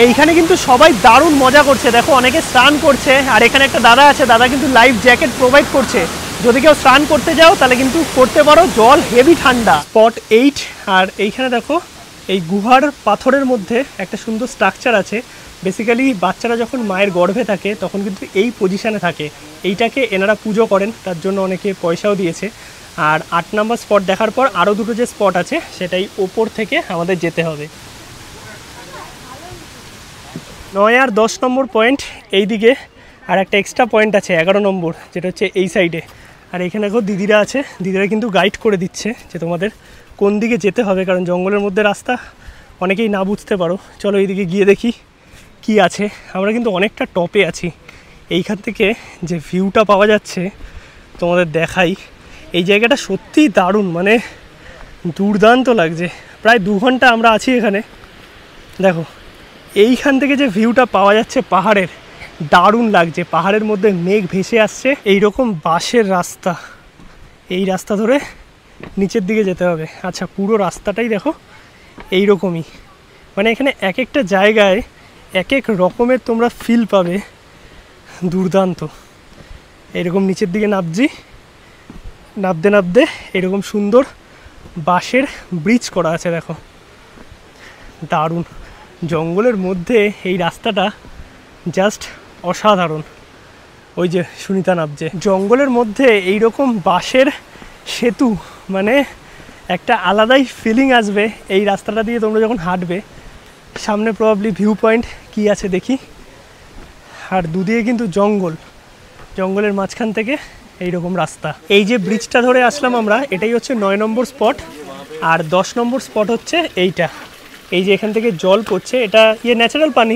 এইখানে কিন্তু সবাই দারুণ মজা করছে, দেখো অনেকে স্নান করছে। আর এখানে একটা দাদা আছে, দাদা কিন্তু লাইফ জ্যাকেট প্রোভাইড করছে। যদি কেউ স্নান করতে যাও তাহলে কিন্তু করতে পারো, জল হেভি ঠান্ডা। স্পট 8, আর এইখানে দেখো এই গুহার পাথরের মধ্যে একটা সুন্দর স্ট্রাকচার আছে। বেসিক্যালি বাচ্চারা যখন মায়ের গর্ভে থাকে তখন কিন্তু এই পজিশানে থাকে, এইটাকে এনারা পুজো করেন, তার জন্য অনেকে পয়সাও দিয়েছে। আর 8 নম্বর স্পট দেখার পর আরও দুটো যে স্পট আছে সেটাই ওপর থেকে আমাদের যেতে হবে। 9 আর 10 নম্বর পয়েন্ট এই দিকে, আর একটা এক্সট্রা পয়েন্ট আছে 11 নম্বর, যেটা হচ্ছে এই সাইডে। আর এখানে দেখো দিদিরা আছে, দিদিরা কিন্তু গাইড করে দিচ্ছে যে তোমাদের কোন দিকে যেতে হবে, কারণ জঙ্গলের মধ্যে রাস্তা অনেকেই না বুঝতে পারো। চলো এইদিকে গিয়ে দেখি কি আছে। আমরা কিন্তু অনেকটা টপে আছি, এইখান থেকে যে ভিউটা পাওয়া যাচ্ছে তোমাদের দেখাই। এই জায়গাটা সত্যিই দারুণ, মানে দুর্দান্ত লাগছে। প্রায় 2 ঘন্টা আমরা আছি এখানে। দেখো এইখান থেকে যে ভিউটা পাওয়া যাচ্ছে পাহাড়ের, দারুণ লাগছে। পাহাড়ের মধ্যে মেঘ ভেসে আসছে। এইরকম বাঁশের রাস্তা, এই রাস্তা ধরে নিচের দিকে যেতে হবে। আচ্ছা, পুরো রাস্তাটাই দেখো এইরকমই, মানে এখানে এক একটা জায়গায় এক এক রকমের তোমরা ফিল পাবে, দুর্দান্ত। এরকম নিচের দিকে নামছি, নামতে নামতে এরকম সুন্দর বাঁশের ব্রিজ করা আছে, দেখো দারুণ। জঙ্গলের মধ্যে এই রাস্তাটা জাস্ট অসাধারণ। ওই যে সুনিতা নামছে, জঙ্গলের মধ্যে এইরকম বাঁশের সেতু, মানে একটা আলাদাই ফিলিং আসবে এই রাস্তাটা দিয়ে তোমরা যখন হাঁটবে। সামনে প্রবাবলি ভিউ পয়েন্ট কি আছে দেখি, আর দুদিকে কিন্তু জঙ্গল, জঙ্গলের মাঝখান থেকে এইরকম রাস্তা। এই যে ব্রিজটা ধরে আসলাম আমরা, এটাই হচ্ছে 9 নম্বর স্পট। আর 10 নম্বর স্পট হচ্ছে এইটা। এই যে এখান থেকে জল পড়ছে, এটা ন্যাচারাল পানি,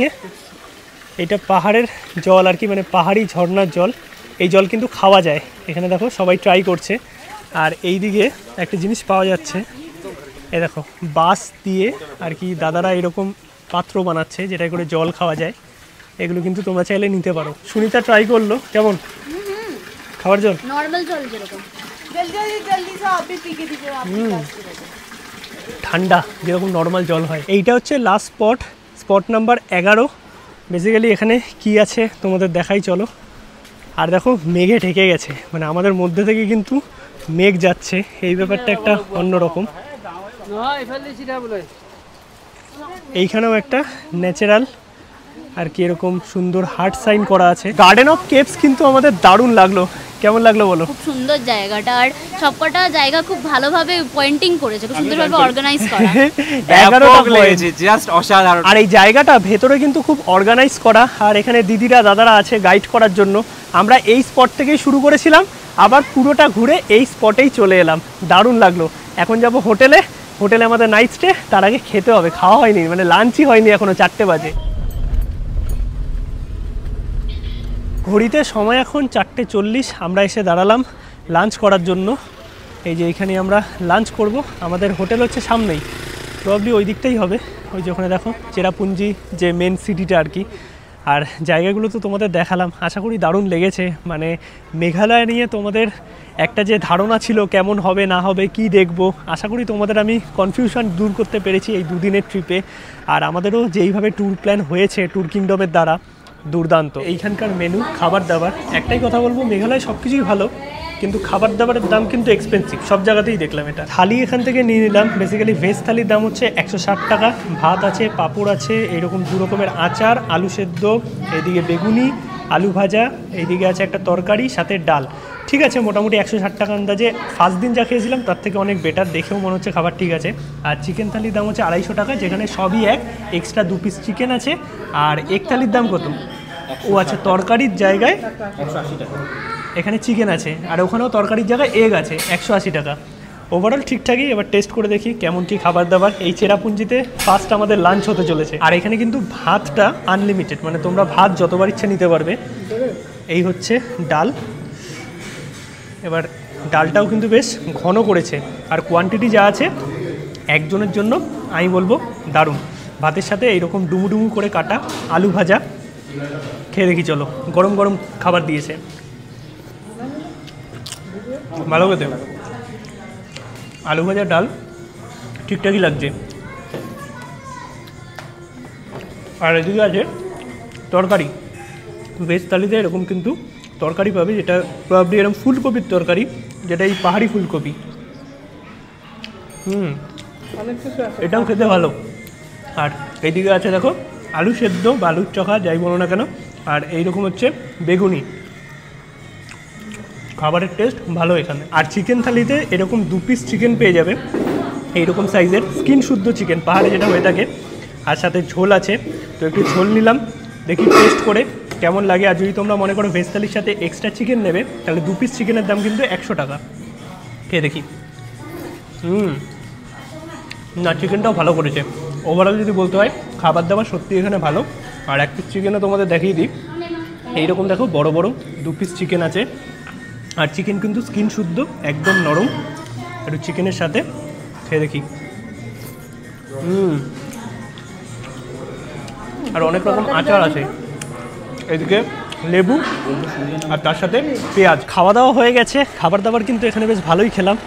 এটা পাহাড়ের জল আর কি, মানে পাহাড়ি ঝর্ণার জল। এই জল কিন্তু খাওয়া যায়, এখানে দেখো সবাই ট্রাই করছে। আর এই দিকে একটা জিনিস পাওয়া যাচ্ছে, এ দেখো বাঁশ দিয়ে আর কি দাদারা এরকম পাত্র বানাচ্ছে যেটা করে জল খাওয়া যায়। এগুলো কিন্তু তোমরা চাইলে নিতে পারো। সুনিতা ট্রাই করলো, কেমন খাবার জল? নর্মাল জল যেরকম ঠান্ডা যেরকম নর্মাল জল হয়। এইটা হচ্ছে লাস্ট স্পট নাম্বার 11। বেসিক্যালি এখানে কি আছে তোমাদের দেখাই চলো। আর দেখো মেঘে ঢেকে গেছে, মানে আমাদের মধ্যে থেকে কিন্তু মেঘ যাচ্ছে, এই ব্যাপারটা একটা অন্যরকম। এইখানেও একটা ন্যাচারাল আর কি এরকম সুন্দর হার্ট সাইন করা আছে। গার্ডেন অফ কেভস কিন্তু আমাদের দারুণ লাগলো। কেমন লাগলো বলো? খুব সুন্দর জায়গাটা, আর সবকটা জায়গা খুব ভালোভাবে পয়েন্টিং করেছে, খুব সুন্দরভাবে অর্গানাইজ করা। 11টা পয়েন্ট, জাস্ট অসাধারণ। আর এই জায়গাটা ভেতরে কিন্তু খুব অর্গানাইজ করা, আর এখানে দিদিরা দাদারা আছে গাইড করার জন্য। আমরা এই স্পট থেকেই শুরু করেছিলাম, আবার পুরোটা ঘুরে এই স্পটেই চলে এলাম। দারুণ লাগলো। এখন যাব হোটেলে আমাদের নাইট স্টে। তার আগে খেতে হবে, খাওয়া হয়নি, মানে লাঞ্চই হয়নি এখনো, 4টে বাজে। ঘড়িতে সময় এখন 4:40। আমরা এসে দাঁড়ালাম লাঞ্চ করার জন্য। এই যে এইখানে আমরা লাঞ্চ করব। আমাদের হোটেল হচ্ছে সামনেই, প্রবাবলি ওই দিকটাই হবে, ওই যে ওখানে দেখো চেরাপুঞ্জি যে মেন সিটিটা আর কি। আর জায়গাগুলো তো তোমাদের দেখালাম, আশা করি দারুণ লেগেছে। মানে মেঘালয় নিয়ে তোমাদের একটা যে ধারণা ছিল কেমন হবে না হবে কি দেখব, আশা করি তোমাদের আমি কনফিউশন দূর করতে পেরেছি এই দুদিনের ট্রিপে। আর আমাদেরও যেইভাবে ট্যুর প্ল্যান হয়েছে ট্যুর কিংডমের দ্বারা, দুর্দান্ত। এইখানকার মেনু, খাবার দাবার, একটাই কথা বলবো, মেঘালয় সব কিছুই ভালো, কিন্তু খাবার দাবারের দাম কিন্তু এক্সপেন্সিভ। সব জায়গাতেই দেখলাম এটা। থালি এখান থেকে নিয়ে নিলাম। বেসিক্যালি ভেজ থালির দাম হচ্ছে 160 টাকা। ভাত আছে, পাঁপড় আছে, এইরকম 2 রকমের আচার, আলু সেদ্ধ, এইদিকে বেগুনি, আলু ভাজা, এইদিকে আছে একটা তরকারি, সাথে ডাল। ঠিক আছে, মোটামুটি 160 টাকা আন্দাজে। ফার্স্ট দিন যা খেয়েছিলাম তার থেকে অনেক বেটার, দেখেও মনে হচ্ছে খাবার ঠিক আছে। আর চিকেন থালির দাম হচ্ছে 250 টাকা, যেখানে সবই এক, এক্সট্রা 2 পিস চিকেন আছে। আর এগ থালির দাম কত? ও আচ্ছা, তরকারির জায়গায় 180 টাকা, এখানে চিকেন আছে, আর ওখানেও তরকারির জায়গায় এগ আছে, 180 টাকা। ওভারঅল ঠিকঠাকই। এবার টেস্ট করে দেখি কেমন কি খাবার দাবার। এই চেরাপুঞ্জিতে ফার্স্ট আমাদের লাঞ্চ হতে চলেছে। আর এখানে কিন্তু ভাতটা আনলিমিটেড, মানে তোমরা ভাত যতবার ইচ্ছা নিতে পারবে। এই হচ্ছে ডাল। এবার ডালটাও কিন্তু বেশ ঘন করেছে, আর কোয়ান্টিটি যা আছে একজনের জন্য আমি বলবো দারুণ। ভাতের সাথে এইরকম ডুমু ডুমু করে কাটা আলু ভাজা, খেয়ে দেখি চলো। গরম গরম খাবার দিয়েছে, ভালো খেতে। আলু ভাজা ডাল ঠিকঠাকই লাগছে। আর এদিকে আছে তরকারি। ভেজ থালিতে এরকম কিন্তু তরকারি পাবে, যেটা প্রবাবলি এরকম ফুলকপির তরকারি, যেটা এই পাহাড়ি ফুলকপি। এটাও খেতে ভালো। আর এইদিকে আছে দেখো আলু সেদ্ধ বা আলুর চখা, যাই বলো না কেন। আর এইরকম হচ্ছে বেগুনি। খাবারের টেস্ট ভালো এখানে। আর চিকেন থালিতে এরকম 2 পিস চিকেন পেয়ে যাবে, এইরকম সাইজের স্কিন শুদ্ধ চিকেন, পাহাড়ে যেটা হয়ে থাকে। আর সাথে ঝোল আছে, তো একটু ঝোল নিলাম, দেখি টেস্ট করে কেমন লাগে। আর যদি তোমরা মনে করো ভেজ থালির সাথে এক্সট্রা চিকেন নেবে, তাহলে 2 পিস চিকেনের দাম কিন্তু 100 টাকা। খেয়ে দেখি। না, চিকেনটাও ভালো করেছে। ওভারঅল যদি বলতে হয় খাবার দাবার সত্যি এখানে ভালো। আর 1 পিস চিকেনও তোমাদের দেখিয়ে দিই। এইরকম দেখো বড় বড় 2 পিস চিকেন আছে, আর চিকেন কিন্তু স্কিন শুদ্ধ, একদম নরম। একটু চিকেনের সাথে খেয়ে দেখি। আর অনেক রকম আচার আছে, এদিকে লেবু, আর তার সাথে পেঁয়াজ। খাওয়া দাওয়া হয়ে গেছে, খাবার দাবার কিন্তু এখানে বেশ ভালোই খেলাম।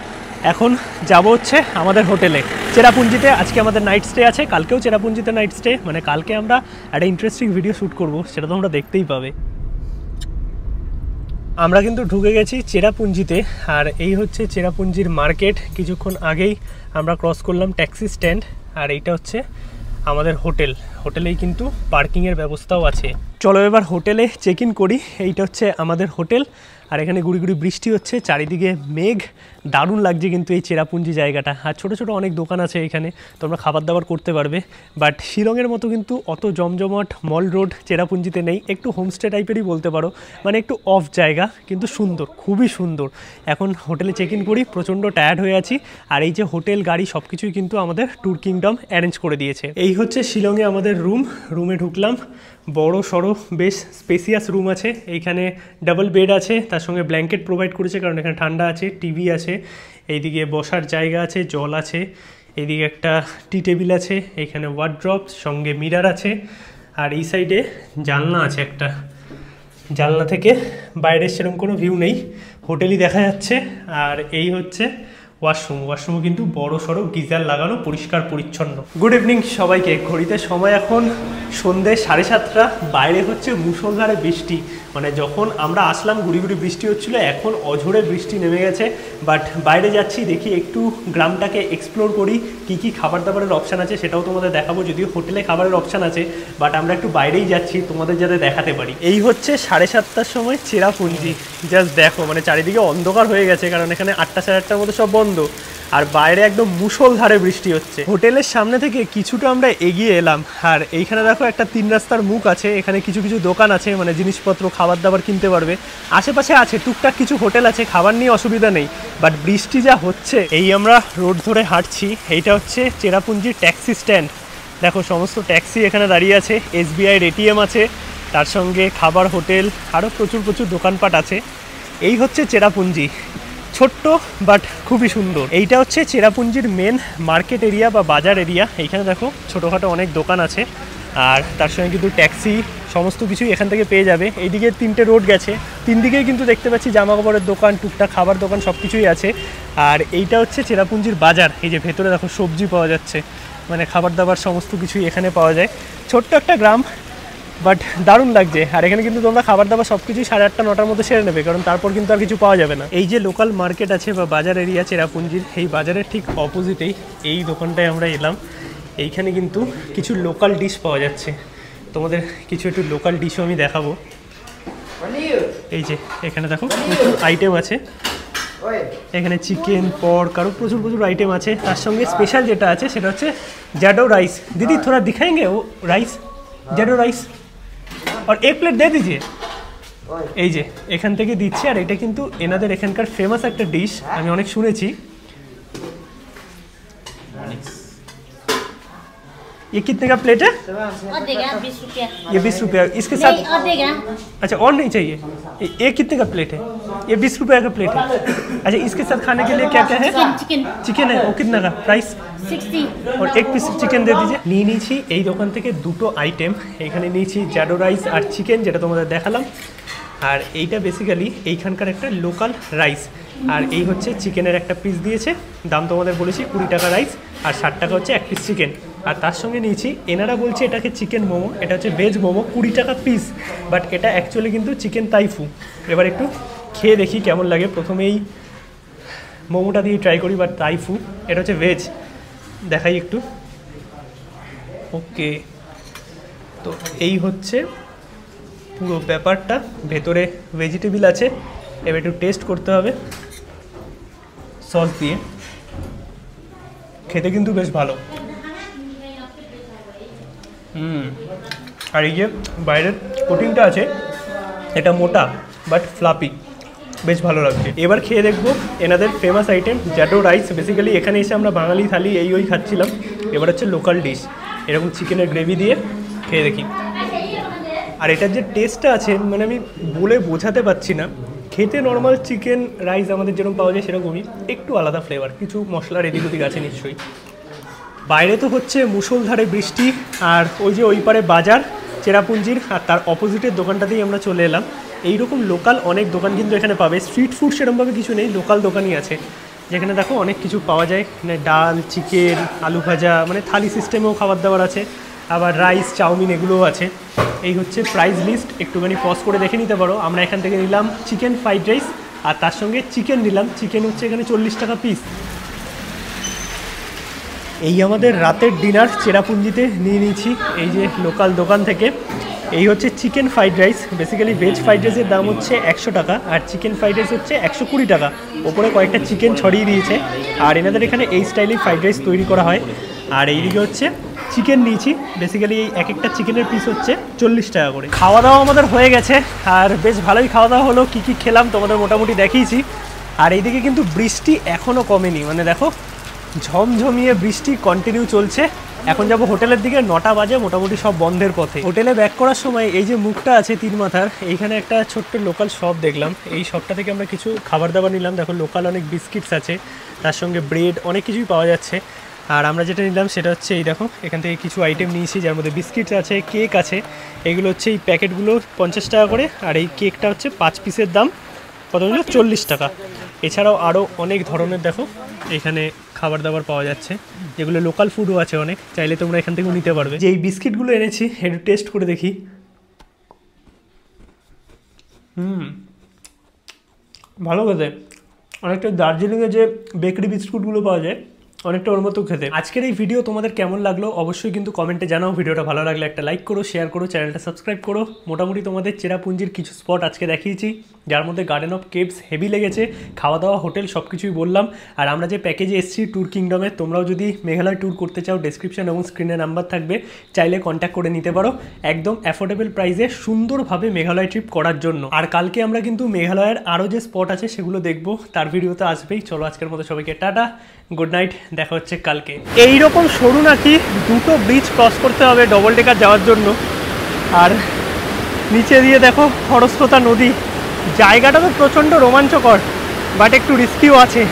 এখন যাব হচ্ছে আমাদের হোটেলে চেরাপুঞ্জিতে। আজকে আমাদের নাইট স্টে আছে, কালকেও চেরাপুঞ্জিতে নাইট স্টে। মানে কালকে আমরা একটা ইন্টারেস্টিং ভিডিও শ্যুট করব, সেটা তোমরা দেখতেই পাবে। আমরা কিন্তু ঢুকে গেছি চেরাপুঞ্জিতে, আর এই হচ্ছে চেরাপুঞ্জির মার্কেট। কিছুক্ষণ আগেই আমরা ক্রস করলাম ট্যাক্সি স্ট্যান্ড, আর এইটা হচ্ছে আমাদের হোটেল। হোটেলেই কিন্তু পার্কিংয়ের ব্যবস্থাও আছে। চলো এবার হোটেলে চেক ইন করি। এইটা হচ্ছে আমাদের হোটেল, আর এখানে গুড়ি গুড়ি বৃষ্টি হচ্ছে, চারিদিকে মেঘ। দারুণ লাগছে কিন্তু এই চেরাপুঞ্জি জায়গাটা। আর ছোটো ছোটো অনেক দোকান আছে এখানে, তোমরা খাবার দাবার করতে পারবে। বাট শিলংয়ের মতো কিন্তু অত জমজমাট মল রোড চেরাপুঞ্জিতে নেই। একটু হোমস্টে টাইপেরই বলতে পারো, মানে একটু অফ জায়গা, কিন্তু সুন্দর, খুবই সুন্দর। এখন হোটেলে চেক ইন করি, প্রচণ্ড টায়ার্ড হয়ে আছি। আর এই যে হোটেল, গাড়ি, সব কিছুই কিন্তু আমাদের ট্যুর কিংডম অ্যারেঞ্জ করে দিয়েছে। এই হচ্ছে শিলংয়ে আমাদের রুমে ঢুকলাম। বড় সড়ো বেশ স্পেসিয়াস রুম আছে। এইখানে ডাবল বেড আছে, তার সঙ্গে ব্ল্যাঙ্কেট প্রোভাইড করেছে, কারণ এখানে ঠান্ডা আছে। টিভি আছে, এইদিকে বসার জায়গা আছে, জল আছে। এইদিকে একটা টি টেবিল আছে, এখানে ওয়ার্ড্রপ সঙ্গে মিরর আছে, আর এই সাইডে জানলা আছে একটা। জানলা থেকে বাইরের সেরকম কোনো ভিউ নেই, হোটেলই দেখা যাচ্ছে। আর এই হচ্ছে ওয়াশরুমও কিন্তু বড় সড়ো গিজার লাগানো, পরিষ্কার পরিচ্ছন্ন। গুড ইভিনিং সবাইকে। ঘড়িতে সময় এখন সন্ধ্যে 7:30। বাইরে হচ্ছে মুষলধারে বৃষ্টি, মানে যখন আমরা আসলাম গুড়ি গুড়ি বৃষ্টি হচ্ছিলো, এখন অঝোরে বৃষ্টি নেমে গেছে। বাট বাইরে যাচ্ছি, দেখি একটু গ্রামটাকে এক্সপ্লোর করি, কি কি খাবার দাবারের অপশান আছে সেটাও তোমাদের দেখাবো। যদিও হোটেলে খাবারের অপশান আছে, বাট আমরা একটু বাইরেই যাচ্ছি তোমাদের যাতে দেখাতে পারি। এই হচ্ছে 7:30টার সময় চেরাপুঞ্জি। জাস্ট দেখো, মানে চারিদিকে অন্ধকার হয়ে গেছে, কারণ এখানে 8টা সাড়ে 8টার মধ্যে সব বন্ধ, আর বাইরে একদম মুষলধারে বৃষ্টি হচ্ছে। হোটেলের সামনে থেকে কিছুটা আমরা এগিয়ে এলাম, আর এইখানে দেখো একটা 3 রাস্তার মুখ আছে, এখানে কিছু কিছু দোকান আছে, মানে জিনিসপত্র খাবার দাবার কিনতে পারবে। আশেপাশে আছে টুকটাক কিছু হোটেল আছে, খাবার নিয়ে অসুবিধা নেই। বাট বৃষ্টি যা হচ্ছে, এই আমরা রোড ধরে হাঁটছি, এইটা হচ্ছে চেরাপুঞ্জির ট্যাক্সি স্ট্যান্ড। দেখো সমস্ত ট্যাক্সি এখানে দাঁড়িয়ে আছে, SBI ATM আছে, তার সঙ্গে খাবার হোটেল, আরও প্রচুর দোকানপাট আছে। এই হচ্ছে চেরাপুঞ্জি, ছোট্ট বাট খুবই সুন্দর। এইটা হচ্ছে চেরাপুঞ্জির মেন মার্কেট এরিয়া বা বাজার এরিয়া। এইখানে দেখো ছোটোখাটো অনেক দোকান আছে, আর তার সঙ্গে কিন্তু ট্যাক্সি সমস্ত কিছুই এখান থেকে পেয়ে যাবে। এইদিকে 3টে রোড গেছে, 3 দিকেই কিন্তু দেখতে পাচ্ছি জামা কাপড়ের দোকান, টুকটাক খাবার দোকান সব কিছুই আছে। আর এইটা হচ্ছে চেরাপুঞ্জির বাজার। এই যে ভেতরে দেখো সবজি পাওয়া যাচ্ছে, মানে খাবার দাবার সমস্ত কিছুই এখানে পাওয়া যায়। ছোট্ট একটা গ্রাম, বাট দারুণ লাগছে। আর এখানে কিন্তু তোমরা খাবার দাবার সব কিছুই 8:30 9টার মধ্যে সেরে নেবে, কারণ তারপর কিন্তু আর কিছু পাওয়া যাবে না। এই যে লোকাল মার্কেট আছে বা বাজার এরিয়া চেরাপুঞ্জির, এই বাজারের ঠিক অপোজিটেই এই দোকানটায় আমরা এলাম। এইখানে কিন্তু কিছু লোকাল ডিশ পাওয়া যাচ্ছে, তোমাদের কিছু একটু লোকাল ডিশও আমি দেখাবো। এই যে এখানে দেখো প্রচুর আইটেম আছে, এখানে চিকেন, পর্ক, আরও প্রচুর আইটেম আছে। তার সঙ্গে স্পেশাল যেটা আছে সেটা হচ্ছে জ্যাডো রাইস। দিদি থোড়া দিখাएंगे वो রাইস, জ্যাডো রাইস, আর 1 প্লেট দিয়ে দিজিয়ে। এই যে এখান থেকে দিচ্ছে, আর এটা কিন্তু এনাদের এখানকার ফেমাস একটা ডিশ, আমি অনেক শুনেছি। ये कितने का प्लेट है? और देगा 20 रुपया। ये 20 रुपया। इसके साथ नहीं और देगा। अच्छा, और नहीं चाहिए? ये कितने का प्लेट है? ये 20 रुपया का प्लेट है। अच्छा, इसके साथ खाने के लिए क्या क्या है? चिकन है, वो कितना का प्राइस? 60। और 1 পিস চিকেন দিয়ে দিয়েছে। নিয়ে নিয়েছি এই দোকান থেকে 2টো আইটেম, এখানে নিয়েছি জ্যাডো রাইস আর চিকেন, যেটা তোমাদের দেখালাম। আর এইটা বেসিক্যালি এইখানকার একটা লোকাল রাইস, আর এই হচ্ছে চিকেনের একটা পিস দিয়েছে। দাম তোমাদের বলেছি 20 টাকা রাইস, আর 60 টাকা হচ্ছে 1 পিস চিকেন। আর তার সঙ্গে নিয়েছি, এনারা বলছে এটাকে চিকেন মোমো, এটা হচ্ছে ভেজ মোমো, 20 টাকা পিস, বাট এটা অ্যাকচুয়ালি কিন্তু চিকেন তাইফু। এবার একটু খেয়ে দেখি কেমন লাগে। প্রথমেই মোমোটা দিয়ে ট্রাই করি, বাট তাইফু এটা হচ্ছে ভেজ, দেখাই একটু। ওকে, তো এই হচ্ছে পুরো ব্যাপারটা, ভেতরে ভেজিটেবল আছে। এবার একটু টেস্ট করতে হবে সস দিয়ে, খেতে কিন্তু বেশ ভালো। আর এই যে বাইরের কোটিংটা আছে, এটা মোটা বাট ফ্লাপি, বেশ ভালো লাগছে। এবার খেয়ে দেখবো এনাদের ফেমাস আইটেম জ্যাডো রাইস। বেসিক্যালি এখানে এসে আমরা বাঙালি থালি এই খাচ্ছিলাম, এবার হচ্ছে লোকাল ডিশ, এরকম চিকেনের গ্রেভি দিয়ে খেয়ে দেখি। আর এটার যে টেস্টটা আছে, মানে আমি বলে বোঝাতে পারছি না। খেতে নর্মাল চিকেন রাইস আমাদের যেরকম পাওয়া যায় সেরকমই, একটু আলাদা ফ্লেভার, কিছু মশলার এদিক ওদিক আছে নিশ্চয়ই। বাইরে তো হচ্ছে মুষলধারে বৃষ্টি, আর ওই যে ওই পারে বাজার চেরাপুঞ্জির, আর তার অপোজিটের দোকানটাতেই আমরা চলে এলাম। এইরকম লোকাল অনেক দোকান কিন্তু এখানে পাবে। স্ট্রিট ফুড সেরকমভাবে কিছু নেই, লোকাল দোকানই আছে, যেখানে দেখো অনেক কিছু পাওয়া যায়। মানে ডাল, চিকেন, আলু ভাজা, মানে থালি সিস্টেমেও খাবার দাবার আছে, আবার রাইস, চাউমিন এগুলোও আছে। এই হচ্ছে প্রাইস লিস্ট, একটুখানি পজ করে দেখে নিতে পারো। আমরা এখান থেকে নিলাম চিকেন ফ্রাইড রাইস, আর তার সঙ্গে চিকেন নিলাম। চিকেন হচ্ছে এখানে 40 টাকা পিস। এই আমাদের রাতের ডিনার চেরাপুঞ্জিতে নিয়ে নিয়েছি এই যে লোকাল দোকান থেকে। এই হচ্ছে chicken fried rice. Basically veg fried রাইসের দাম হচ্ছে 100 টাকা, আর চিকেন ফ্রাইড রাইস হচ্ছে 120 টাকা। ওপরে কয়েকটা চিকেন ছড়িয়ে দিয়েছে, আর এনাদের এখানে এই স্টাইলেই ফ্রাইড রাইস তৈরি করা হয়। আর এইদিকে হচ্ছে চিকেন নিয়েছি, বেসিক্যালি এই এক একটা চিকেনের পিস হচ্ছে 40 টাকা করে। খাওয়া দাওয়া আমাদের হয়ে গেছে, আর বেশ ভালোই খাওয়া দাওয়া হলো। কী কী খেলাম তোমাদের মোটামুটি দেখিয়েছি। আর এইদিকে কিন্তু বৃষ্টি এখনও কমেনি, মানে দেখো ঝমঝমিয়ে বৃষ্টি কন্টিনিউ চলছে। এখন যাব হোটেলের দিকে, 9টা বাজে, মোটামুটি সব বন্ধের পথে। হোটেলে ব্যাক করার সময় এই যে মুখটা আছে 3 মাথার, এইখানে একটা ছোট্ট লোকাল শপ দেখলাম। এই শপটা থেকে আমরা কিছু খাবার দাবার নিলাম। দেখো লোকাল অনেক বিস্কিটস আছে, তার সঙ্গে ব্রেড, অনেক কিছুই পাওয়া যাচ্ছে। আর আমরা যেটা নিলাম সেটা হচ্ছে এই দেখো, এখান থেকে কিছু আইটেম নিয়েছি, যার মধ্যে বিস্কিট আছে, কেক আছে। এগুলো হচ্ছে এই প্যাকেটগুলো 50 টাকা করে, আর এই কেকটা হচ্ছে 5 পিসের দাম কত হলো 40 টাকা। এছাড়াও আরও অনেক ধরনের দেখো এখানে খাবার দাবার পাওয়া যাচ্ছে, যেগুলো লোকাল ফুডও আছে অনেক, চাইলে তোমরা এখান থেকেও নিতে পারবে। যে এই বিস্কিটগুলো এনেছি একটু টেস্ট করে দেখি। ভালো খেতে, অনেকটা দার্জিলিংয়ে যে বেকারি বিস্কুটগুলো পাওয়া যায় অনেকটা ওর মতো খেতে। আজকের এই ভিডিও তোমাদের কেমন লাগলো অবশ্যই কিন্তু কমেন্টে জানাও। ভিডিওটা ভালো লাগলে একটা লাইক করো, শেয়ার করো, চ্যানেলটা সাবস্ক্রাইব করো। মোটামুটি তোমাদের চেরাপুঞ্জির কিছু স্পট আজকে দেখিয়েছি, যার মধ্যে গার্ডেন অফ কেভস হেভি লেগেছে, খাওয়া দাওয়া হোটেল সব কিছুই বললাম। আর আমরা যে প্যাকেজে এসেছি ট্যুর কিংডমে, তোমরাও যদি মেঘালয় ট্যুর করতে চাও ডেসক্রিপশন এবং স্ক্রিনে নাম্বার থাকবে, চাইলে কন্ট্যাক্ট করে নিতে পারো একদম অ্যাফোর্ডেবল প্রাইসে সুন্দরভাবে মেঘালয় ট্রিপ করার জন্য। আর কালকে আমরা কিন্তু মেঘালয়ের আরও যে স্পট আছে সেগুলো দেখবো, তার ভিডিও তো আসবেই। চলো আজকের মতো সবাইকে টাটা, গুড নাইট, দেখা হচ্ছে কালকে। এইরকম সরু নাকি দুটো ব্রিজ ক্রস করতে হবে ডবল ডেকার যাওয়ার জন্য, আর নিচে দিয়ে দেখো খরস্রোতা নদী। জায়গাটা তো প্রচণ্ড রোমাঞ্চকর, বাট একটু রিস্কিও আছে।